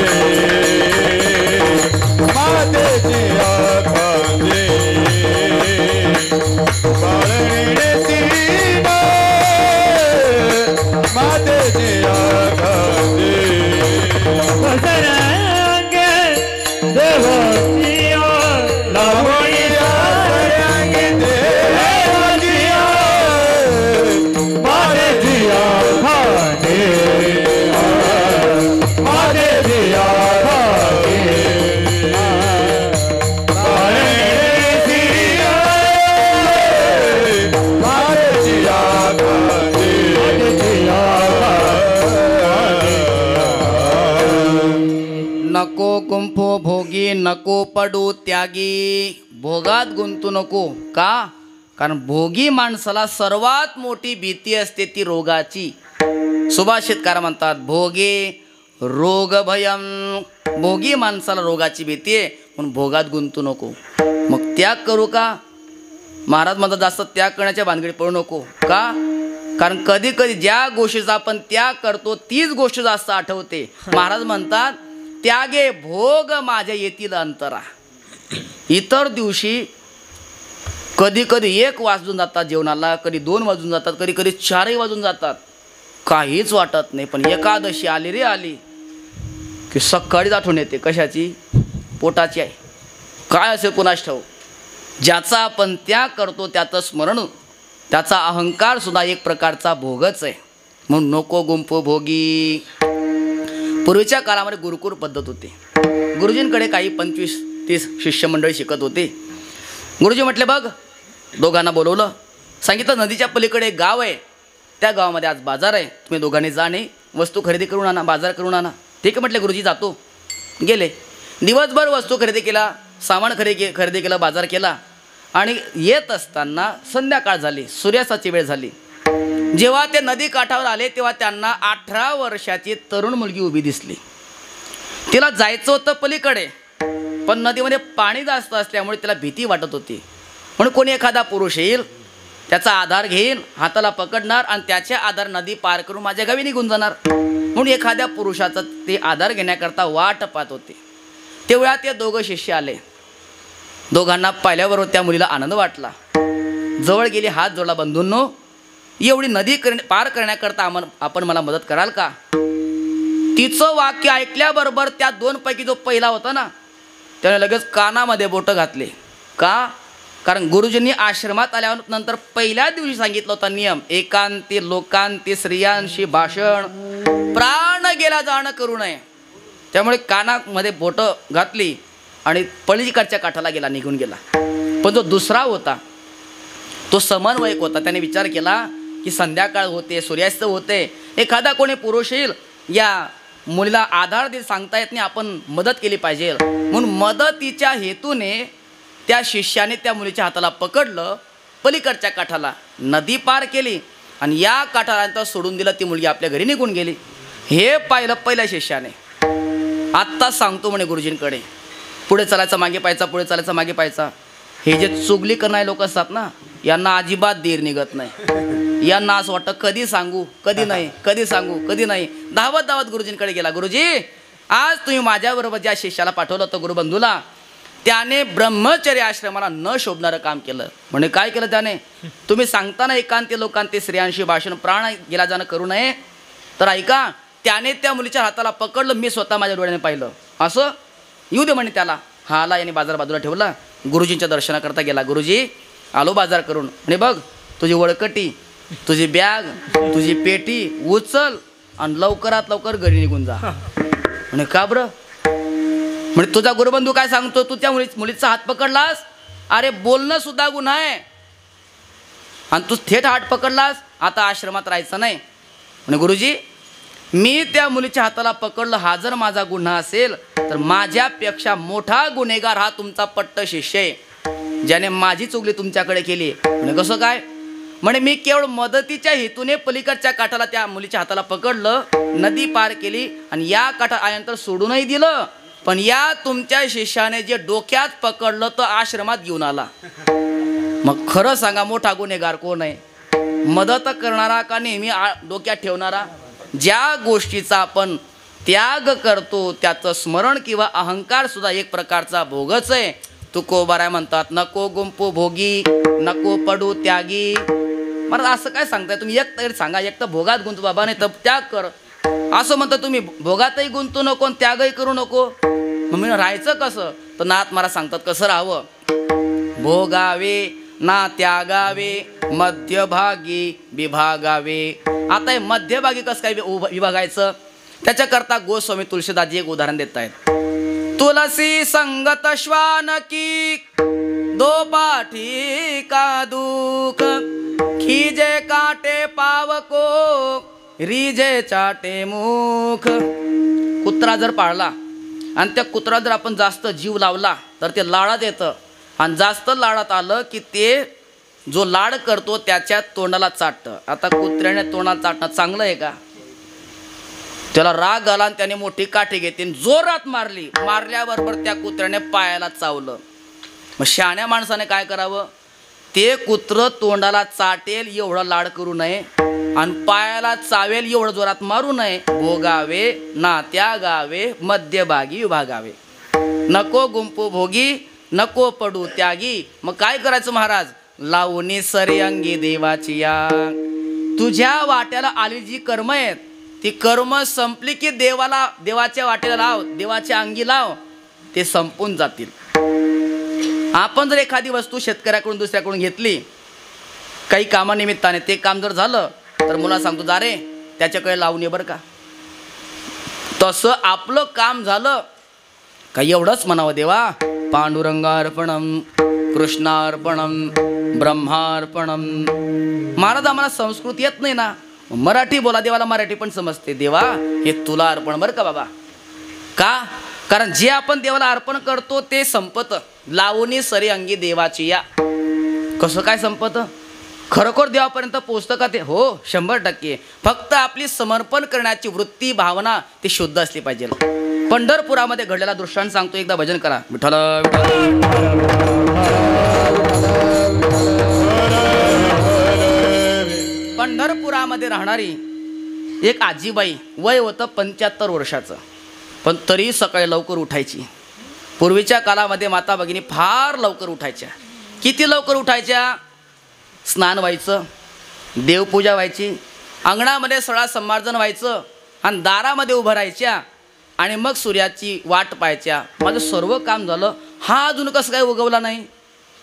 मातेचिया खांदे, बाळणे सीन, मातेचिया खांदे, लावणीया सरे अंगी देवाचिया, मातेचिया खांदे, मातेचिया खांदे, बाळणे सीन, मातेचिया खांदे, मातेचिया नको कुंफो भोगी नको पडू त्यागी. भोगात गुंतू नको. का? कारण भोगी माणसाला सर्वात मोठी भीती असते ती रोगाची. सुभाषितकार म्हणतात भोगे रोग भयम. भोगी माणसाला रोगाची भीती आहे म्हणून भोगात गुंतू नको. मग त्याग करू का? महाराज म्हणतात जास्त त्याग करण्याच्या भानगडीत पडू नको. का? कारण कधी कधी ज्या गोष्टीचा आपण त्याग करतो तीच गोष्ट जास्त आठवते. महाराज म्हणतात त्यागे भोग माझ्या येतील अंतरा. इतर दिवशी कधी कधी 1 वाजून जातात जेवणाला, कधी 2 वाजून जातात, कधी कधी 4ही वाजून जातात, काहीच वाटत नाही. पण एकादशी आली रे आली की सकाळीच आठवण येते. कशाची? पोटाची आहे. काय असेल कुणास ठाऊक. ज्याचा आपण त्याग करतो त्याचं स्मरण, त्याचा अहंकार सुद्धा एक प्रकारचा भोगच आहे. म्हणून नको गुंपू भोगी. पूर्वीच्या काळामध्ये गुरुकुल पद्धत होती. गुरुजींकडे काही 25-30 शिष्यमंडळी शिकत होते. गुरुजी म्हटले बघ, दोघांना बोलवलं, सांगितलं नदीच्या पलीकडे एक गाव आहे, त्या गावामध्ये आज बाजार आहे, तुम्ही दोघांनी जा आणि वस्तू खरेदी करून आणा, बाजार करून आणा. ठीक आहे म्हटले गुरुजी, जातो. गेले. दिवसभर वस्तू खरेदी केला, सामान खरेदी केलं, बाजार केला आणि येत असताना संध्याकाळ झाली, सूर्यास्ताची वेळ झाली. जेव्हा ते नदी काठावर आले तेव्हा त्यांना 18 वर्षाची तरुण मुलगी उभी दिसली. तिला जायचं होतं पलीकडे, पण नदीमध्ये पाणी जास्त असल्यामुळे तिला भीती वाटत होती. म्हणून कोणी एखादा पुरुष येईल, त्याचा आधार घेईन, हाताला पकडणार आणि त्याच्या आधार नदी पार करून माझ्या गावी निघून जाणार. म्हणून एखाद्या पुरुषाचा ते आधार घेण्याकरता वाट पाहत होते. तेवढ्या ते दोघं शिष्य आले. दोघांना पाहिल्याबरोबर त्या मुलीला आनंद वाटला. जवळ गेली, हात जोडला, बंधूंनो एवढी नदी पार करण्याकरता आपण मला मदत कराल का? तिचं वाक्य ऐकल्याबरोबर त्या 2 पैकी जो पहिला होता ना, त्याने लगेच कानामध्ये बोटं घातले. का? कारण गुरुजींनी आश्रमात आल्यानंतर पहिल्या दिवशी सांगितलं होता नियम, एकांती लोकांती स्त्रियांशी भाषण, प्राण गेला जाणं करू नये. त्यामुळे कानामध्ये बोटं घातली आणि पलीकडच्या काठाला गेला, निघून गेला. पण जो दुसरा होता तो समन्वयक होता. त्याने विचार केला की संध्याकाळ होते, सूर्यास्त होते, एखादा कोणी पुरुष येईल, या मुलीला आधार दे, सांगता येत नाही, आपण मदत केली पाहिजे. म्हणून मदतीच्या हेतूने त्या शिष्याने त्या मुलीच्या हाताला पकडलं, पलीकडच्या काठाला नदी पार केली आणि या काठाला सोडून दिलं. ती मुलगी आपल्या घरी निघून गेली. हे पाहिलं पहिल्या शिष्याने. आत्ता सांगतो म्हणे गुरुजींकडे, पुढे चालायचं मागे पाहायचा, पुढे चालायचं मागे पाहायचा. हे जे चुगली करणारे लोक असतात ना, यांना अजिबात धीर निघत नाही. यांना असं वाटतं कधी सांगू कधी नाही, कधी सांगू कधी नाही. धावत धावत गुरुजींकडे गेला. गुरुजी, आज तुम्ही माझ्याबरोबर ज्या शिष्याला पाठवलं होतं गुरुबंधूला, त्याने ब्रह्मचर्य आश्रमाला न शोभणारं काम केलं. म्हणे काय केलं त्याने? तुम्ही सांगताना एकांती लोकांती स्त्रियांशी भाषण, प्राण गेला जाणं करू नये, तर ऐका, त्याने त्या मुलीच्या हाताला पकडलं, मी स्वतः माझ्या डोळ्याने पाहिलं. असं येऊ दे म्हणे त्याला. हा आला, याने बाजार बाजूला ठेवला, गुरुजींच्या दर्शनाकरता गेला. गुरुजी, आलो बाजार करून. आणि बघ, तुझी वळकटी, तुझी बॅग, तुझी पेटी उचल आणि लवकरात लवकर घरी निघून जा. म्हणे का बरं? म्हणजे तुझा गुरुबंधू काय सांगतो, तू त्या मुलीचा हात पकडलास, अरे बोलणं सुद्धा गुन्हा आहे आणि तू थेट हात पकडलास, आता आश्रमात राहायचं नाही. म्हणे गुरुजी, मी त्या मुलीच्या हाताला पकडलं, हा जर माझा गुन्हा असेल तर माझ्यापेक्षा मोठा गुन्हेगार हा तुमचा पट्ट शिष्य आहे, ज्याने माझी चुगली तुमच्याकडे केली. म्हणे कसं काय? म्हणे मी केवळ मदतीच्या हेतूने पलीकडच्या काठाला त्या मुलीच्या हाताला पकडलं, नदी पार केली आणि या काठा आल्यानंतर सोडूनही दिलं. पण या तुमच्या शिष्याने जे डोक्यात पकडलं तो आश्रमात घेऊन आला. मग खरं सांगा, मोठा गुन्हेगार कोण आहे? मदत करणारा का नेहमी डोक्यात ठेवणारा? ज्या गोष्टीचा आपण त्याग करतो त्याचं स्मरण किंवा अहंकार सुद्धा एक प्रकारचा भोगच आहे. तुकोबाराय म्हणतात, नको गुंपू भोगी, नको पडू त्यागी. मला असं काय सांगताय तुम्ही? एक तरी सांगा, एक तर भोगात गुंतू बाबा, नाही तर त्याग कर. असं म्हणता तुम्ही, भोगातही गुंतू नको आणि त्यागही करू नको. मग मी राहायचं कसं? तर नाथ महाराज सांगतात कसं राहावं. भोगावे ना त्यागावे, मध्यभागी विभागावे. आता हे मध्यभागी कसं काय विभागायचं? त्याच्याकरता गोस्वामी तुलसीदासजी एक उदाहरण देत आहेत. तुलसी संगत श्वान की, दो पाठी का दुख, खीजे काटे पावको, रिजे चाटे मुख. कुत्रा जर पाळला आणि त्या कुत्रा जर आपण जास्त जीव लावला तर ते लाळात येतं आणि जास्त लाडात आलं की ते जो लाड करतो त्याच्या तोंडाला चाटतं. आता कुत्र्याने तोंडाला चाटणं चांगलं आहे का? त्याला राग आला आणि त्याने मोठी काठी घेतली जोरात मारली. मारल्याबरोबर त्या कुत्र्याने पायाला चावलं. मग शहाण्या माणसाने काय करावं? ते कुत्र तोंडाला चाटेल एवढं लाड करू नये आणि पायाला चावेल एवढं जोरात मारू नये. भोगावे नात्या गावे मध्यभागी विभागावे. नको गुंपू भोगी नको पडू त्यागी. मग काय करायचं महाराज? लावणी सरे अंगी देवाची या. तुझ्या वाट्याला आली जी कर्म आहेत ती कर्म संपली की देवाच्या वाट्याला लाव, देवाच्या अंगी लाव, ते संपून जातील. आपण जर एखादी वस्तू शेतकऱ्याकडून दुसऱ्याकडून घेतली काही कामानिमित्ताने, ते काम जर झालं तर मुला सांगतो जा रे त्याच्याकडे लावून ये बरं का. तसं आपलं काम झालं का एवढंच म्हणावं, देवा पांडुरंगार्पणम कृष्णार्पणम ब्रह्मार्पणम. महाराज आम्हाला संस्कृत येत नाही ना, मराठी बोला, देवाला मराठी पण समजते. देवा हे तुला अर्पण बरं का बाबा. का? कारण जे आपण देवाला अर्पण करतो ते संपत. लावणी सरी अंगी देवाची या. कसं काय संपत? खरोखर देवापर्यंत पोचतं का ते? हो 100%. फक्त आपली समर्पण करण्याची वृत्ती भावना ती शुद्ध असली पाहिजे. पंढरपुरामध्ये घडलेला दृष्टांत सांगतो, एकदा भजन करा. विठ्ठल पंढरपुरामध्ये राहणारी एक आजीबाई, वय होतं 75 वर्षाचं, पण तरी सकाळी लवकर उठायची. पूर्वीच्या काळामध्ये माता भगिनी फार लवकर उठायच्या. किती लवकर उठायच्या? स्नान व्हायचं, देवपूजा व्हायची, अंगणामध्ये सळा संमार्जन व्हायचं आणि दारामध्ये उभं राहायच्या आणि मग सूर्याची वाट पाहायच्या. माझं सर्व काम झालं, हा अजून कसं काय उगवला नाही?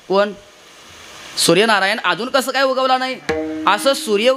कोण? सूर्यनारायण अजून कसं काय उगवला नाही? असं सूर्य